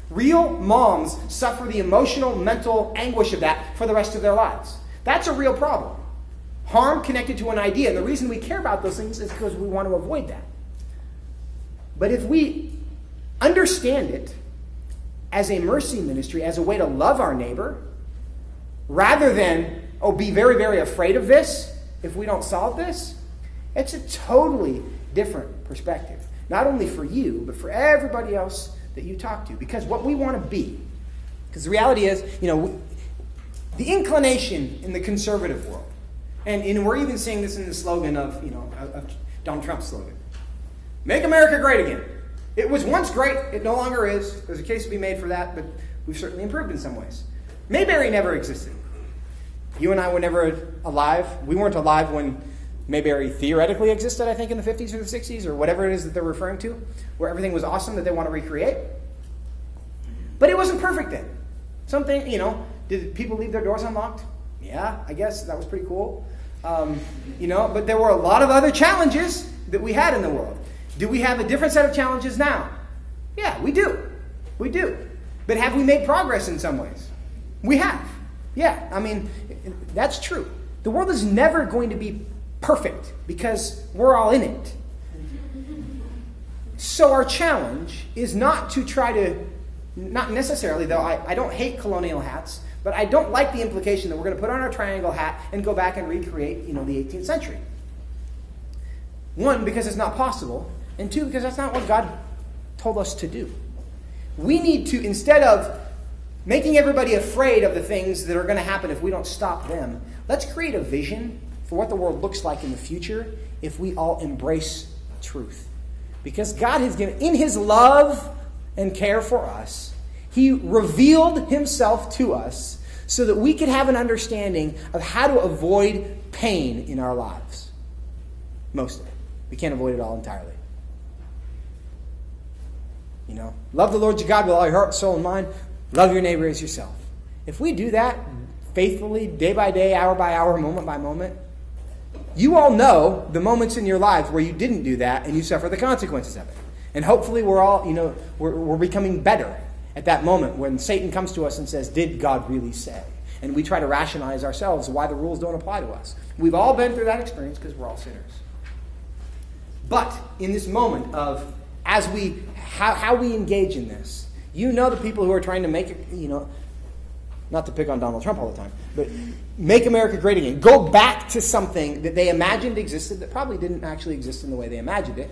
S1: Real moms suffer the emotional, mental anguish of that for the rest of their lives. That's a real problem. Harm connected to an idea, and the reason we care about those things is because we want to avoid that. But if we understand it as a mercy ministry, as a way to love our neighbor, rather than, be very, very afraid of this if we don't solve this, it's a totally different perspective. Not only for you, but for everybody else that you talk to. Because what we want to be, because the reality is, the inclination in the conservative world, and we're even seeing this in the slogan of Donald Trump's slogan, make America great again. It was once great, it no longer is. There's a case to be made for that, but we've certainly improved in some ways. Mayberry never existed. You and I were never alive. We weren't alive when Mayberry theoretically existed, I think, in the 50s or the 60s, or whatever it is that they're referring to, where everything was awesome that they want to recreate. But it wasn't perfect then. Something, did people leave their doors unlocked? Yeah, I guess that was pretty cool. But there were a lot of other challenges that we had in the world. Do we have a different set of challenges now? Yeah, we do. We do. But have we made progress in some ways? We have. Yeah, that's true. The world is never going to be perfect because we're all in it. So our challenge is not to try to, not necessarily, though I don't hate colonial hats, but I don't like the implication that we're going to put on our triangle hat and go back and recreate, the 18th century. One, because it's not possible, and two, because that's not what God told us to do. We need to, instead of making everybody afraid of the things that are going to happen if we don't stop them, let's create a vision for what the world looks like in the future if we all embrace truth. Because God has given, in his love and care for us, he revealed himself to us so that we could have an understanding of how to avoid pain in our lives. Most of it. We can't avoid it all entirely. You know, love the Lord your God with all your heart, soul, and mind. Love your neighbor as yourself. If we do that faithfully, day by day, hour by hour, moment by moment, you all know the moments in your lives where you didn't do that and you suffer the consequences of it. And hopefully we're all, we're becoming better at that moment when Satan comes to us and says, did God really say? And we try to rationalize ourselves why the rules don't apply to us. We've all been through that experience because we're all sinners. But in this moment of how we engage in this, the people who are trying to make it, not to pick on Donald Trump all the time, but make America great again. Go back to something that they imagined existed that probably didn't actually exist in the way they imagined it.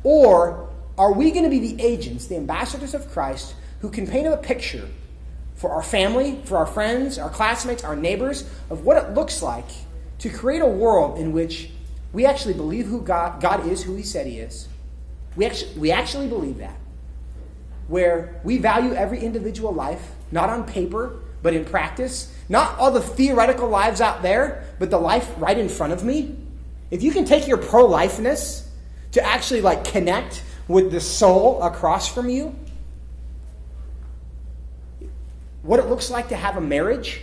S1: Or are we going to be the agents, the ambassadors of Christ, who can paint a picture for our family, for our friends, our classmates, our neighbors, of what it looks like to create a world in which we actually believe who God is, who he said he is. We actually believe that. Where we value every individual life, not on paper, but in practice. Not all the theoretical lives out there, but the life right in front of me. If you can take your pro-lifeness to actually connect with the soul across from you, what it looks like to have a marriage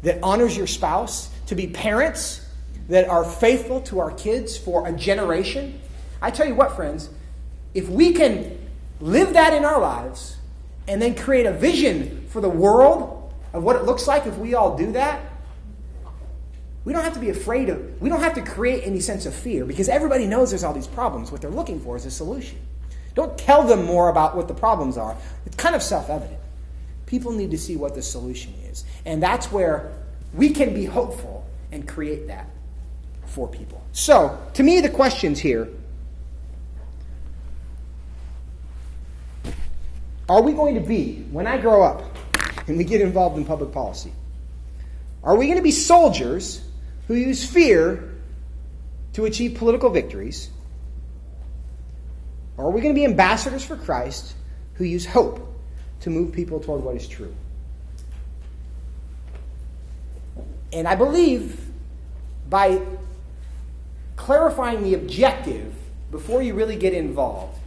S1: that honors your spouse, to be parents that are faithful to our kids for a generation. I tell you what, friends, if we can live that in our lives and then create a vision for the world of what it looks like if we all do that, we don't have to be afraid we don't have to create any sense of fear because everybody knows there's all these problems. What they're looking for is a solution. Don't tell them more about what the problems are. It's kind of self-evident. People need to see what the solution is. And that's where we can be hopeful and create that for people. So, to me, the questions here: are we going to be, when I grow up and we get involved in public policy, are we going to be soldiers who use fear to achieve political victories? Or are we going to be ambassadors for Christ who use hope to move people toward what is true? And I believe by clarifying the objective before you really get involved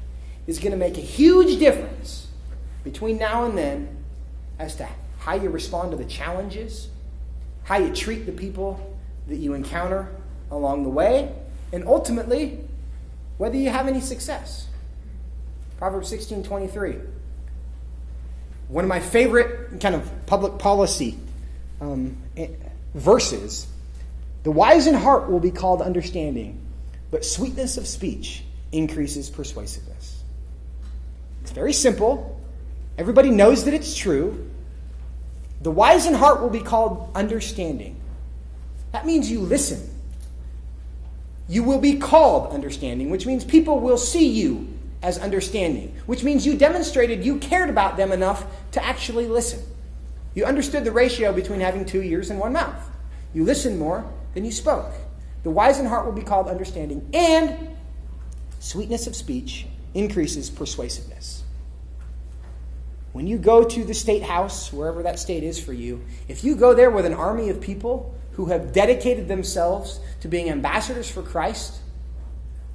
S1: is going to make a huge difference between now and then as to how you respond to the challenges, how you treat the people that you encounter along the way, and ultimately, whether you have any success. Proverbs 16:23. One of my favorite kind of public policy verses: the wise in heart will be called understanding, but sweetness of speech increases persuasiveness. It's very simple. Everybody knows that it's true. The wise in heart will be called understanding. That means you listen. You will be called understanding, which means people will see you as understanding, which means you demonstrated you cared about them enough to actually listen. You understood the ratio between having 2 ears and 1 mouth. You listened more than you spoke. The wise in heart will be called understanding, and sweetness of speech increases persuasiveness. When you go to the state house, wherever that state is for you, if you go there with an army of people who have dedicated themselves to being ambassadors for Christ,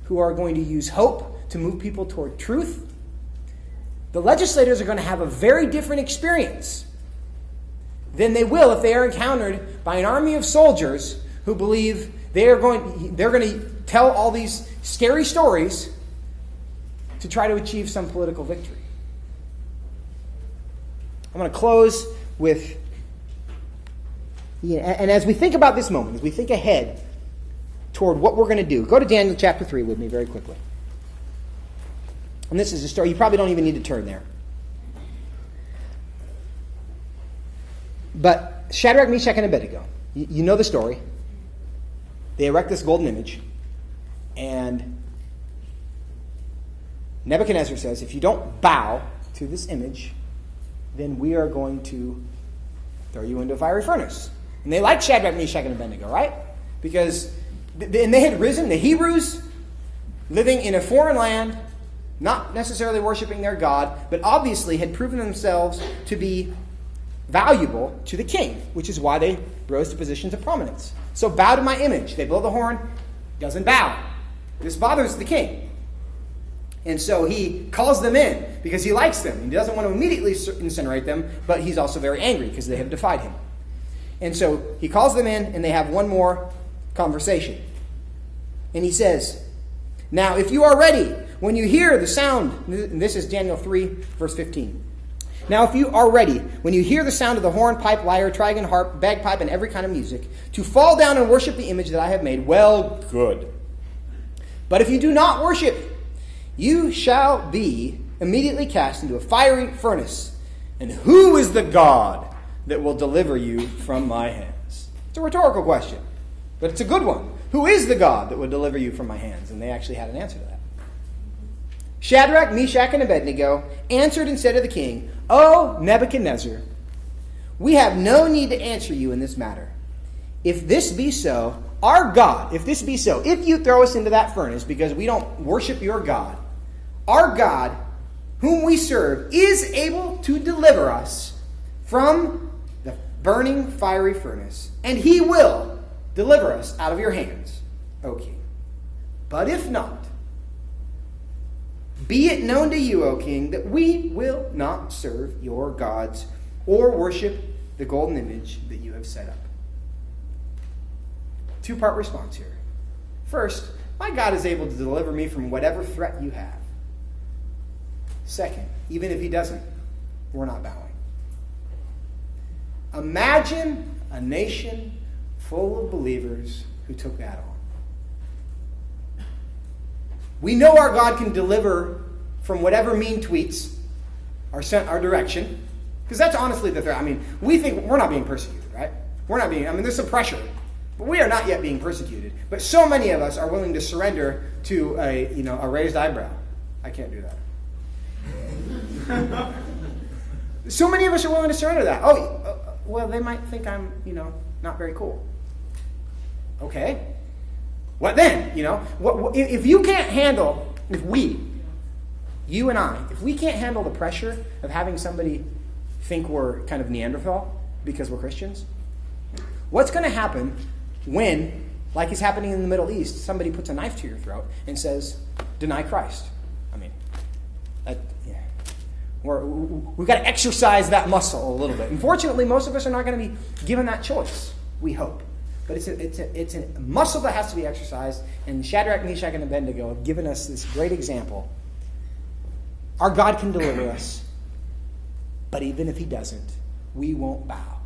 S1: who are going to use hope to move people toward truth, the legislators are going to have a very different experience than they will if they are encountered by an army of soldiers who believe they're going to tell all these scary stories to try to achieve some political victory. I'm going to close with, and as we think about this moment, as we think ahead toward what we're going to do, go to Daniel chapter 3 with me very quickly. And this is a story, you probably don't even need to turn there. But Shadrach, Meshach, and Abednego, you know the story. They erect this golden image, and Nebuchadnezzar says, if you don't bow to this image, then we are going to throw you into a fiery furnace. And they liked Shadrach, Meshach, and Abednego, right? Because and they had risen, the Hebrews, living in a foreign land, not necessarily worshiping their God, but obviously had proven themselves to be valuable to the king, which is why they rose to positions of prominence. So bow to my image. They blow the horn, doesn't bow. This bothers the king. And so he calls them in because he likes them. He doesn't want to immediately incinerate them, but he's also very angry because they have defied him. And so he calls them in, and they have one more conversation. And he says, now if you are ready, when you hear the sound, and this is Daniel 3, verse 15. Now if you are ready, when you hear the sound of the horn, pipe, lyre, trigon, harp, bagpipe, and every kind of music, to fall down and worship the image that I have made, well, good. But if you do not worship, you shall be immediately cast into a fiery furnace. And who is the God that will deliver you from my hands? It's a rhetorical question, but it's a good one. Who is the God that will deliver you from my hands? And they actually had an answer to that. Shadrach, Meshach, and Abednego answered and said to the king, O Nebuchadnezzar, we have no need to answer you in this matter. If this be so, our God, if this be so, if you throw us into that furnace because we don't worship your God, our God, whom we serve, is able to deliver us from the burning fiery furnace, and he will deliver us out of your hands, O king. But if not, be it known to you, O king, that we will not serve your gods or worship the golden image that you have set up. Two-part response here. First, my God is able to deliver me from whatever threat you have. Second, even if he doesn't, we're not bowing. Imagine a nation full of believers who took that on. We know our God can deliver from whatever mean tweets are sent our direction, because that's honestly the threat. I mean, we think we're not being persecuted, right? There's some pressure, but we are not yet being persecuted. But so many of us are willing to surrender to a raised eyebrow. I can't do that. So many of us are willing to surrender that. Well, they might think I'm, not very cool. Okay. What then? If you can't handle, you and I, if we can't handle the pressure of having somebody think we're kind of Neanderthal because we're Christians, what's going to happen when, like is happening in the Middle East, somebody puts a knife to your throat and says, deny Christ? We've got to exercise that muscle a little bit. Unfortunately, most of us are not going to be given that choice, we hope. But it's a muscle that has to be exercised, and Shadrach, Meshach, and Abednego have given us this great example. Our God can deliver us, but even if he doesn't, we won't bow.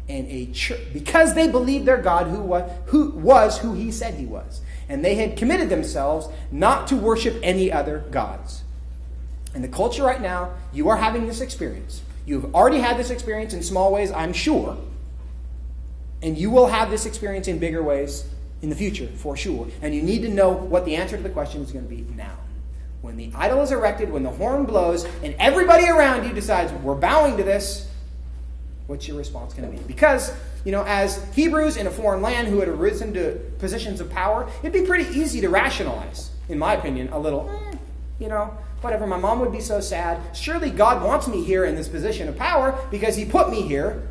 S1: And a church, because they believed their God who was who he said he was, and they had committed themselves not to worship any other gods. In the culture right now, you are having this experience. You've already had this experience in small ways, I'm sure. And you will have this experience in bigger ways in the future, for sure. And you need to know what the answer to the question is going to be now. When the idol is erected, when the horn blows, and everybody around you decides, we're bowing to this, what's your response going to be? Because, as Hebrews in a foreign land who had arisen to positions of power, it'd be pretty easy to rationalize, in my opinion, a little, whatever, my mom would be so sad. Surely God wants me here in this position of power because he put me here.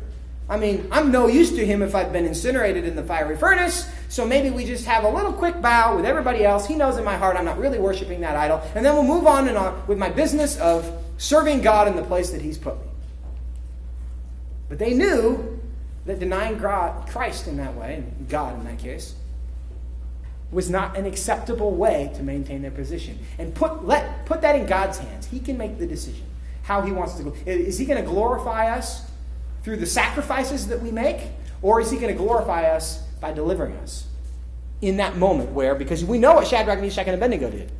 S1: I'm no use to him if I've been incinerated in the fiery furnace, so maybe we just have a little quick bow with everybody else. He knows in my heart I'm not really worshiping that idol, and then we'll move on and on with my business of serving God in the place that he's put me. But they knew that denying Christ in that way, and God in that case, was not an acceptable way to maintain their position. And put that in God's hands. He can make the decision how he wants to go. Is he going to glorify us through the sacrifices that we make? Or is he going to glorify us by delivering us in that moment because we know what Shadrach, Meshach, and Abednego did.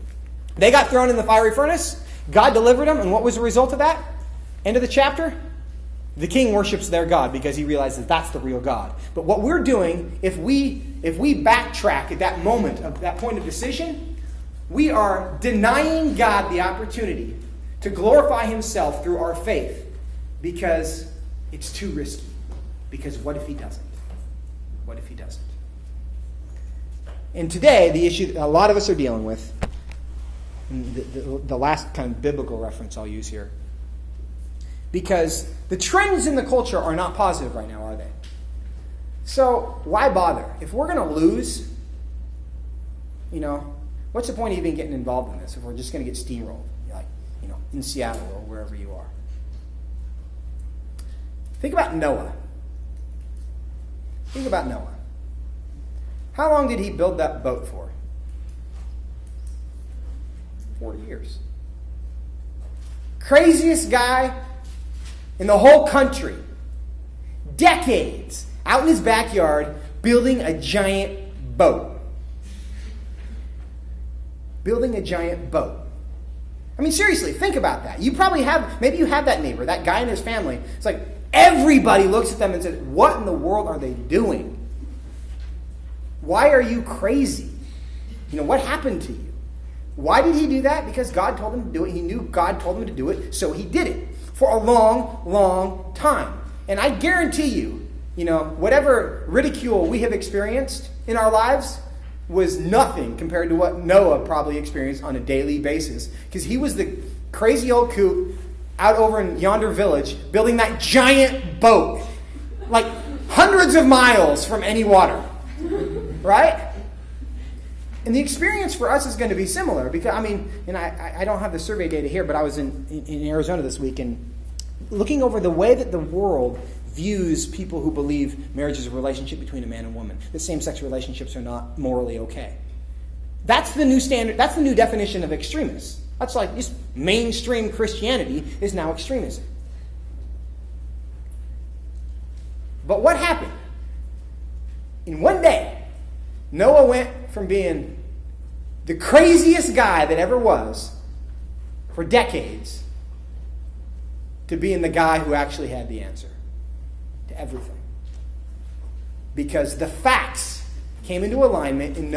S1: They got thrown in the fiery furnace. God delivered them. And what was the result of that? End of the chapter. The king worships their God because he realizes that's the real God. But what we're doing, if we backtrack at that moment, of that point of decision, we are denying God the opportunity to glorify himself through our faith because it's too risky. Because what if he doesn't? What if he doesn't? And today, the issue that a lot of us are dealing with, and the last kind of biblical reference I'll use here, because the trends in the culture are not positive right now, are they? So why bother? If we're going to lose, what's the point of even getting involved in this if we're just going to get steamrolled, like, in Seattle or wherever you are? Think about Noah. Think about Noah. How long did he build that boat for? 40 years. Craziest guy in the whole country. Decades out in his backyard building a giant boat. Building a giant boat. I mean, seriously, think about that. Maybe you have that neighbor, that guy and his family. It's like everybody looks at them and says, what in the world are they doing? Why are you crazy? What happened to you? Why did he do that? Because God told him to do it. He knew God told him to do it, so he did it for a long, long time. And I guarantee you, whatever ridicule we have experienced in our lives was nothing compared to what Noah probably experienced on a daily basis. Because he was the crazy old coot out over in yonder village building that giant boat, like hundreds of miles from any water. Right? And the experience for us is going to be similar because, I don't have the survey data here, but I was in Arizona this week and looking over the way that the world views people who believe marriage is a relationship between a man and woman, that same-sex relationships are not morally okay. That's the new standard. That's the new definition of extremists. That's like just mainstream Christianity is now extremism. But what happened? In one day, Noah went from being the craziest guy that ever was for decades to being the guy who actually had the answer to everything. Because the facts came into alignment and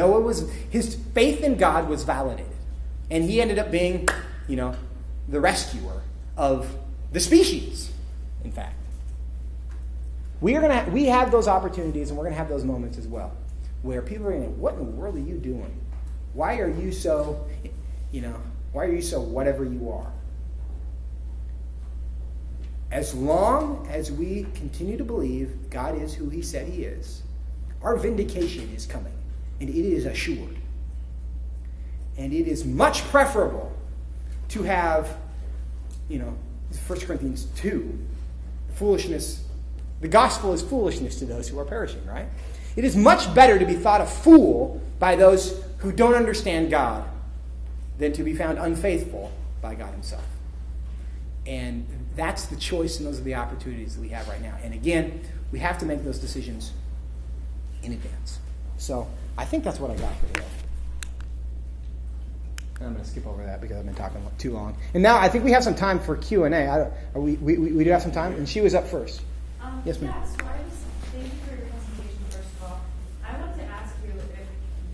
S1: his faith in God was validated. And he ended up being, the rescuer of the species, in fact. We have those opportunities and we're going to have those moments as well where people are going to, what in the world are you doing? Why are you so, whatever you are? As long as we continue to believe God is who he said he is, our vindication is coming, and it is assured. And it is much preferable to have, 1 Corinthians 2, foolishness. The gospel is foolishness to those who are perishing, right? It is much better to be thought a fool by those who don't understand God than to be found unfaithful by God himself. And that's the choice and those are the opportunities that we have right now. And again, we have to make those decisions in advance. So I think that's what I got for today. I'm going to skip over that because I've been talking too long. And now I think we have some time for Q&A. We do have some time? And she was up first. Yes, ma'am.
S10: Yeah, so thank you for your presentation, first of all. I want to ask you if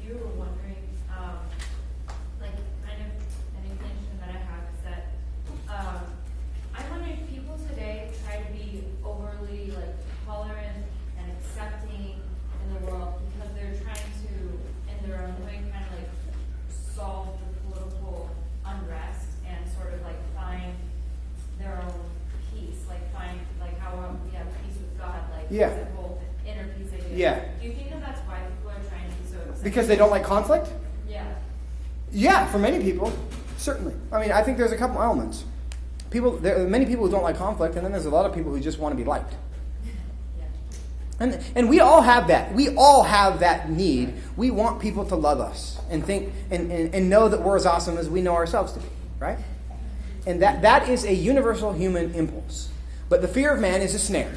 S10: you were wondering, kind of an inclination that I have is that I wonder if people today try to be overly tolerant and accepting in the world because they're trying to, in their own way, kind of solve the political unrest and sort of find their own peace, find how we have peace with God,
S1: yeah.
S10: The whole inner peace idea.
S1: Yeah.
S10: Do you think that that's why people are trying to be so accepting?
S1: Because they don't like conflict?
S10: Yeah.
S1: Yeah, for many people, certainly. I think there's a couple elements. There are many people who don't like conflict, and then there's a lot of people who just want to be liked. And we all have that. We all have that need. We want people to love us and think and know that we're as awesome as we know ourselves to be, right? And that is a universal human impulse. But the fear of man is a snare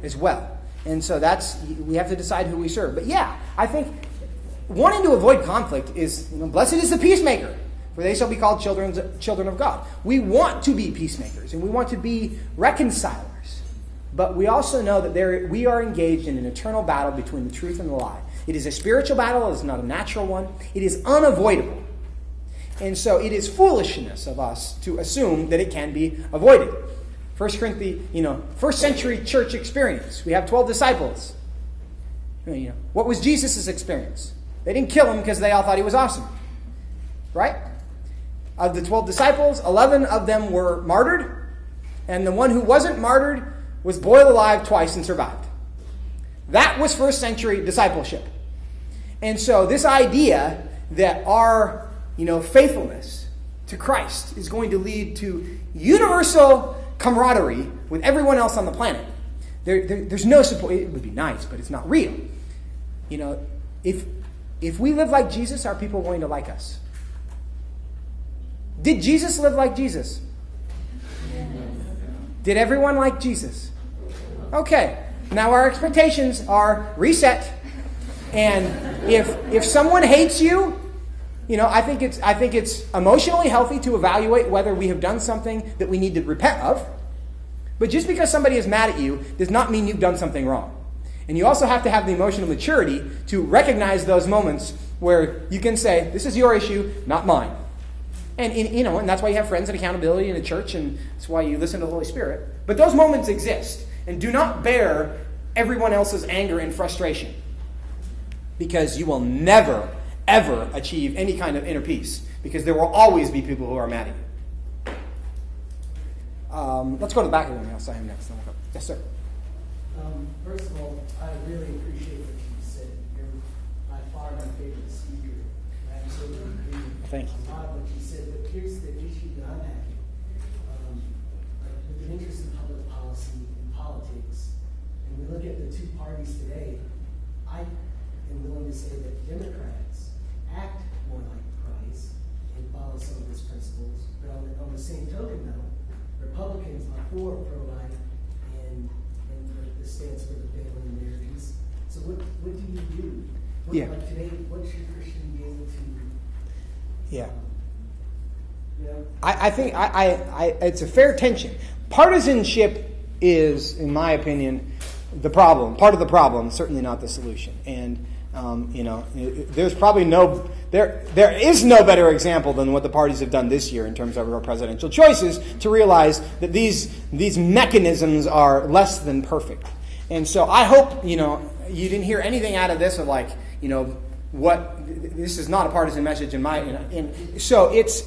S1: as well. And so we have to decide who we serve. But yeah, I think wanting to avoid conflict is, blessed is the peacemaker, for they shall be called children of God. We want to be peacemakers and we want to be reconcilers. But we also know that we are engaged in an eternal battle between the truth and the lie. It is a spiritual battle. It is not a natural one. It is unavoidable. And so it is foolishness of us to assume that it can be avoided. First century church experience. We have 12 disciples. What was Jesus' experience? They didn't kill him because they all thought he was awesome. Right? Of the 12 disciples, 11 of them were martyred. And the one who wasn't martyred was boiled alive twice and survived. That was first century discipleship. And so this idea that our faithfulness to Christ is going to lead to universal camaraderie with everyone else on the planet. There's no support. It would be nice, but it's not real. If we live like Jesus, are people going to like us? Did Jesus live like Jesus? Did everyone like Jesus? Okay. Now our expectations are reset. And if someone hates you, I think it's emotionally healthy to evaluate whether we have done something that we need to repent of. But just because somebody is mad at you does not mean you've done something wrong. And you also have to have the emotional maturity to recognize those moments where you can say, this is your issue, not mine. And and that's why you have friends and accountability in the church, and that's why you listen to the Holy Spirit. But those moments exist, and do not bear everyone else's anger and frustration, because you will never, ever achieve any kind of inner peace, because there will always be people who are mad at you. Let's go to the back of the room. I'll sign him next. Yes, sir.
S11: First of all, I really appreciate what you said. You're by far my favorite speaker. I absolutely agree with
S1: Thank you.
S11: a lot of what you said, but here's the issue that I'm having. With an interest in public policy and politics, and we look at the two parties today, I am willing to say that Democrats act more like Christ and follow some of his principles, but on the same token, though, Republicans are for pro-life and the stance for the family and marriages. So what do you do? Like today, what's your Christian game to?
S1: Yeah. I think it's a fair tension. Partisanship is, in my opinion, the problem. Part of the problem, certainly not the solution. And there's probably there is no better example than what the parties have done this year in terms of our presidential choices to realize that these mechanisms are less than perfect. And so I hope you didn't hear anything out of this of this is not a partisan message in my. So it's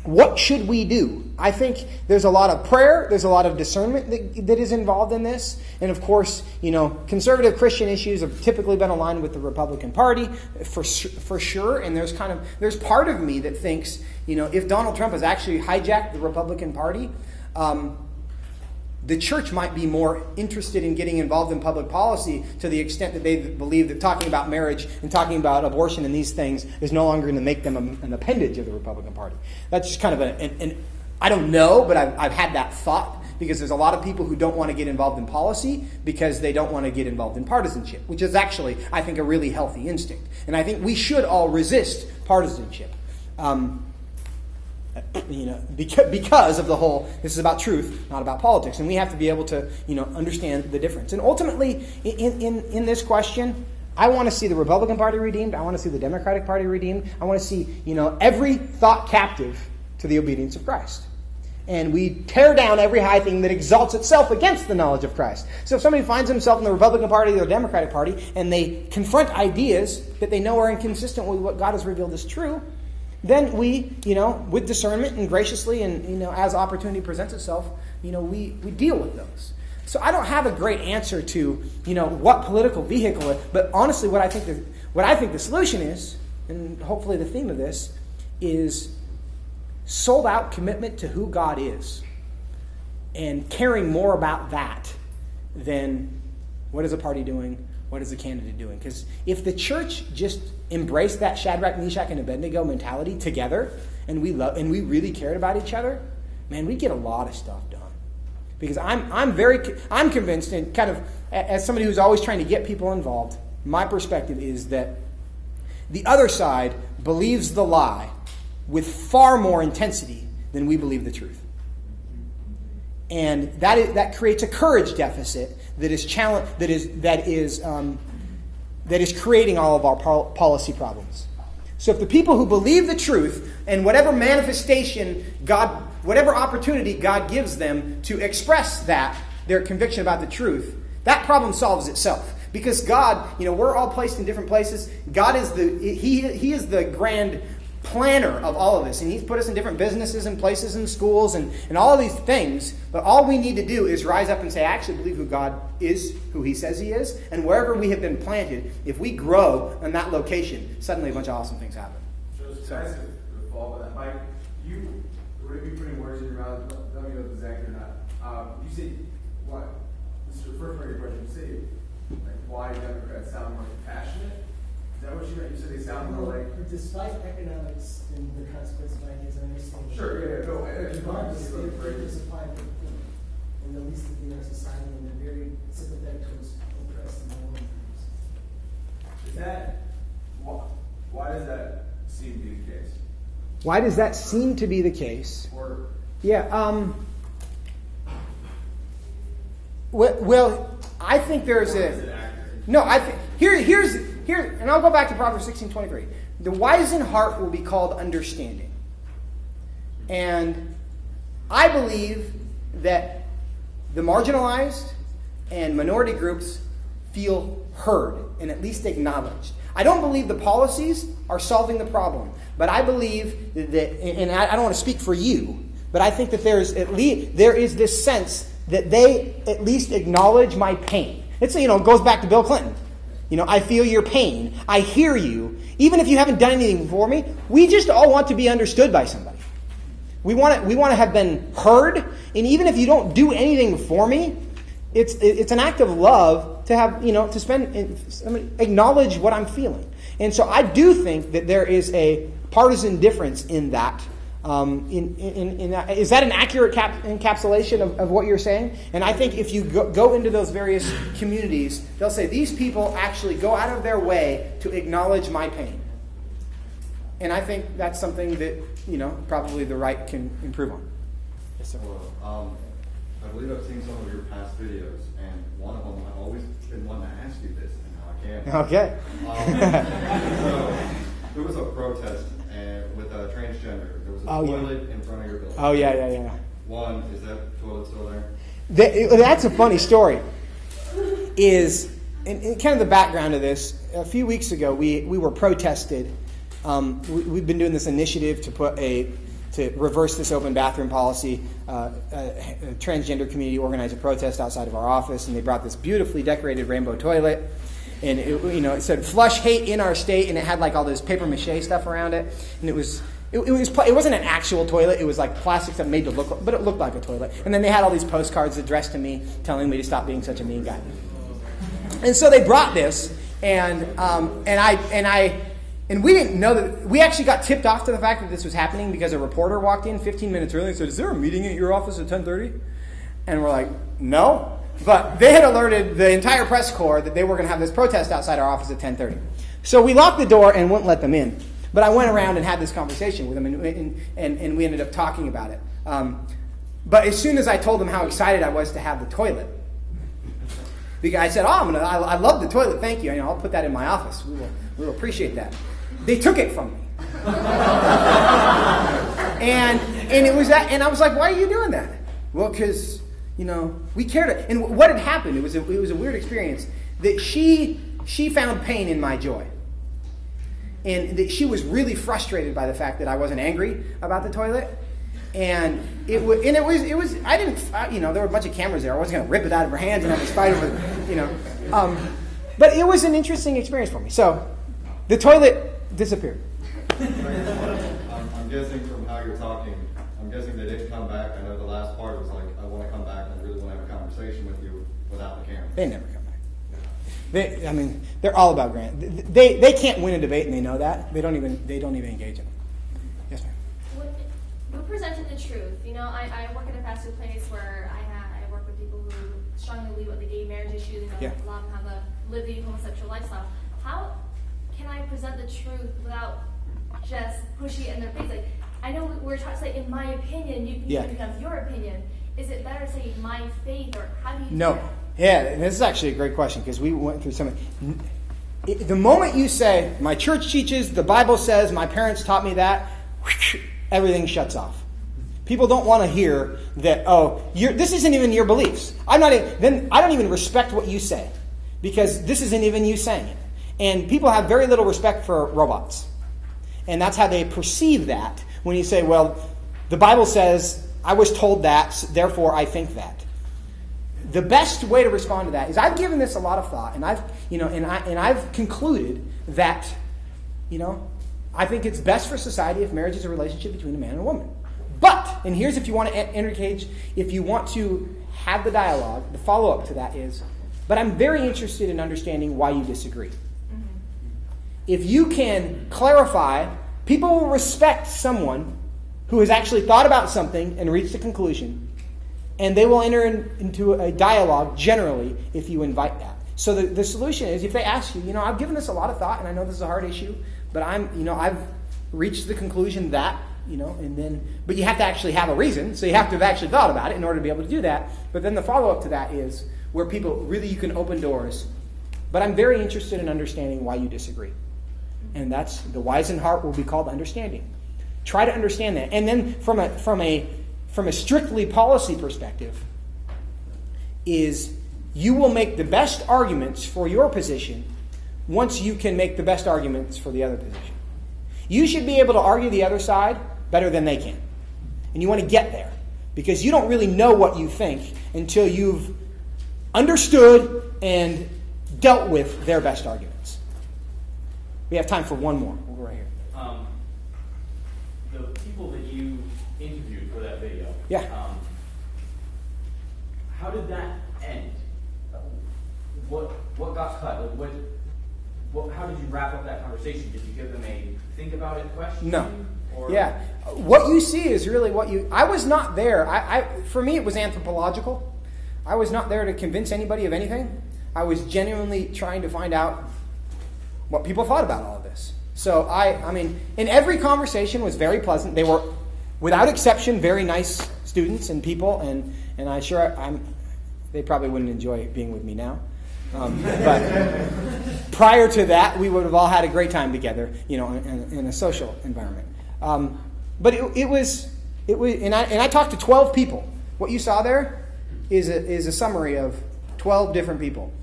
S1: what should we do? I think there's a lot of prayer, there's a lot of discernment that is involved in this. And of course, conservative Christian issues have typically been aligned with the Republican Party for sure. And there's part of me that thinks, if Donald Trump has actually hijacked the Republican Party, the church might be more interested in getting involved in public policy to the extent that they believe that talking about marriage and talking about abortion and these things is no longer going to make them an appendage of the Republican Party. That's just kind of an I don't know, but I've had that thought, because there's a lot of people who don't want to get involved in policy because they don't want to get involved in partisanship, which is actually, I think, a really healthy instinct. And I think we should all resist partisanship. Because of the whole, this is about truth, not about politics. And we have to be able to, understand the difference. And ultimately, in this question, I want to see the Republican Party redeemed. I want to see the Democratic Party redeemed. I want to see, every thought captive to the obedience of Christ. And we tear down every high thing that exalts itself against the knowledge of Christ. So if somebody finds himself in the Republican Party or the Democratic Party, and they confront ideas that they know are inconsistent with what God has revealed as true, then we, with discernment and graciously and, as opportunity presents itself, we deal with those. So I don't have a great answer to, what political vehicle, but honestly what I think the solution is, and hopefully the theme of this, is sold out commitment to who God is and caring more about that than what is a party doing, what is a candidate doing. Because if the church just embraced that Shadrach, Meshach, and Abednego mentality together, and we really cared about each other, man, we'd get a lot of stuff done. Because I'm convinced, and kind of as somebody who's always trying to get people involved, my perspective is that the other side believes the lie with far more intensity than we believe the truth. And that creates a courage deficit that is creating all of our policy problems. So if the people who believe the truth and whatever manifestation God, whatever opportunity God gives them to express that, their conviction about the truth, that problem solves itself. Because God, we're all placed in different places. God is He is the grand planner of all of this. And He's put us in different businesses and places and schools and all of these things. But all we need to do is rise up and say, I actually believe who God is, who He says He is. And wherever we have been planted, if we grow in that location, suddenly a bunch of awesome things happen.
S12: Joseph, can I ask a follow-up on that? Mike, you would be putting words in your mouth, tell me if it's exact or not. You say, what? This is your first part of your question. You say, why Democrats sound more compassionate? Is that what you meant? You said they sound more like...
S11: Despite economics and the consequence of ideas, I understand.
S12: Sure, yeah, no.
S11: Regardless, they're supplied for the poor and the least in our society, and they're very sympathetic towards oppressed and low groups.
S12: Is that... Why does that seem to be the case?
S1: Why does that seem to be the case? Well, I think there's I think here's and I'll go back to Proverbs 16:23. The wise in heart will be called understanding. And I believe that the marginalized and minority groups feel heard and at least acknowledged. I don't believe the policies are solving the problem, but I believe that, and I don't want to speak for you, but I think that there is this sense that they at least acknowledge my pain. It goes back to Bill Clinton. I feel your pain. I hear you. Even if you haven't done anything for me, we just all want to be understood by somebody. We want to have been heard, and even if you don't do anything for me, it's an act of love to have to acknowledge what I'm feeling. And so I do think that there is a partisan difference in that. In that, is that an accurate encapsulation of what you're saying? And I think if you go into those various communities, they'll say these people actually go out of their way to acknowledge my pain. And I think that's something that probably the right can improve on. Yes, sir.
S13: Well, I believe I've seen some of your past videos, and one of them I've always been wanting to ask you this, and now I can.
S1: Okay.
S13: So there was a protest with a transgender. There was a toilet in front of your building.
S1: Oh, yeah.
S13: One, is that toilet still there?
S1: That's a funny story. And kind of the background of this, a few weeks ago we were protested. We've been doing this initiative to reverse this open bathroom policy. A transgender community organized a protest outside of our office, and they brought this beautifully decorated rainbow toilet. And it said "Flush hate in our state," and it had like all this paper mache stuff around it. And it wasn't an actual toilet. It was like plastic stuff made to look, but it looked like a toilet. And then they had all these postcards addressed to me, telling me to stop being such a mean guy. And so they brought this, and we didn't know that. We actually got tipped off to the fact that this was happening because a reporter walked in 15 minutes early and said, "Is there a meeting at your office at 10:30?" And we're like, "No." But they had alerted the entire press corps that they were going to have this protest outside our office at 10:30. So we locked the door and wouldn't let them in. But I went around and had this conversation with them, and we ended up talking about it. But as soon as I told them how excited I was to have the toilet, because I said, I love the toilet, thank you. I'll put that in my office. We will appreciate that. They took it from me. and it was that, and I was like, why are you doing that? Well, because we cared. And what had happened? It was a weird experience that she found pain in my joy, and that she was really frustrated by the fact that I wasn't angry about the toilet. And it was. I didn't. There were a bunch of cameras there. I wasn't going to rip it out of her hands and have this fight over. But it was an interesting experience for me. So the toilet disappeared.
S13: I'm guessing from how you're talking, I'm guessing they didn't come back. I know the last part was like, I want to come back and I really want to have a conversation with you without the camera.
S1: They never come back. They're all about grant. They can't win a debate, and they know that. They don't even engage in it. Yes, ma'am.
S14: You presented the truth. I work at a fast food place where I work with people who strongly believe about the gay marriage issue. A lot of them have live the homosexual lifestyle. How can I present the truth without just pushing it in their face? Like, I know we're trying to say, in my opinion, you can become your opinion. Is it better to say my faith, or how do you do that?
S1: Yeah, this is actually a great question, because we went through something. The moment you say, my church teaches, the Bible says, my parents taught me that, everything shuts off. People don't want to hear that, this isn't even your beliefs. I don't even respect what you say, because this isn't even you saying it. And people have very little respect for robots. And that's how they perceive that when you say, well, the Bible says, I was told that, therefore I think that. The best way to respond to that is I've given this a lot of thought, and I've concluded that, I think it's best for society if marriage is a relationship between a man and a woman. But, and here's if you want to engage, if you want to have the dialogue, the follow-up to that is, but I'm very interested in understanding why you disagree. Mm-hmm. If you can clarify, people will respect someone who has actually thought about something and reached a conclusion, and they will enter into a dialogue generally if you invite that. So the solution is, if they ask you, I've given this a lot of thought, and I know this is a hard issue, but I've reached the conclusion that, but you have to actually have a reason, so you have to have actually thought about it in order to be able to do that. But then the follow-up to that is where people, really you can open doors. But I'm very interested in understanding why you disagree. And that's, the wise in heart will be called understanding. Try to understand that. And then from a strictly policy perspective, is you will make the best arguments for your position once you can make the best arguments for the other position. You should be able to argue the other side better than they can. And you want to get there, because you don't really know what you think until you've understood and dealt with their best arguments. We have time for one more. We'll go right here.
S15: The people that you interviewed for that video, how did that end? What got cut? How did you wrap up that conversation? Did you give them a think about it question?
S1: No. Yeah. What you see is really I was not there. For me, it was anthropological. I was not there to convince anybody of anything. I was genuinely trying to find out what people thought about all of this. So and every conversation was very pleasant. They were, without exception, very nice students and people, and they probably wouldn't enjoy being with me now. But prior to that, we would have all had a great time together, in a social environment. But it was, and I talked to 12 people. What you saw there is a summary of 12 different people.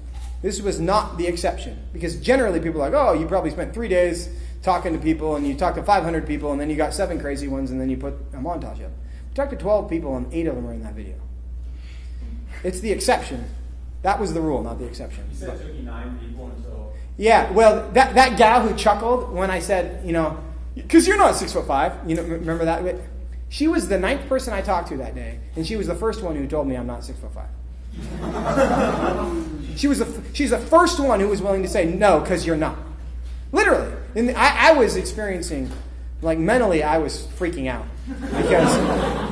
S1: This was not the exception, because generally people are like, oh, you probably spent 3 days talking to people, and you talked to 500 people, and then you got 7 crazy ones, and then you put a montage up. We talked to 12 people, and 8 of them are in that video. It's the exception. That was the rule, not the exception.
S15: You said it took you 9 people until...
S1: Yeah, well, that gal who chuckled when I said, because you're not 6'5", remember that? She was the 9th person I talked to that day, and she was the first one who told me I'm not 6'5". She's the first one who was willing to say no, because you're not. Literally. And I was experiencing, mentally, I was freaking out. Because,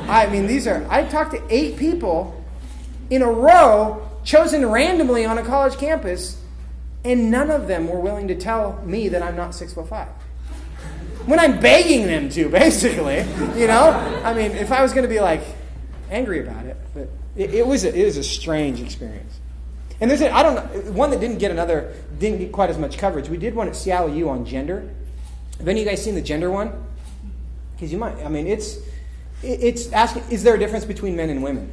S1: I talked to 8 people in a row, chosen randomly on a college campus, and none of them were willing to tell me that I'm not 6'5". When I'm begging them to, basically, if I was going to be angry about it, but it was a strange experience. And there's one that didn't get quite as much coverage. We did one at Seattle U on gender. Have any of you guys seen the gender one? Because you might. It's asking, is there a difference between men and women?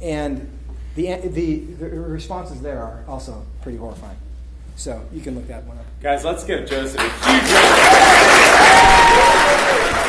S1: And the responses there are also pretty horrifying. So you can look that one up.
S9: Guys, let's give Joseph a huge round.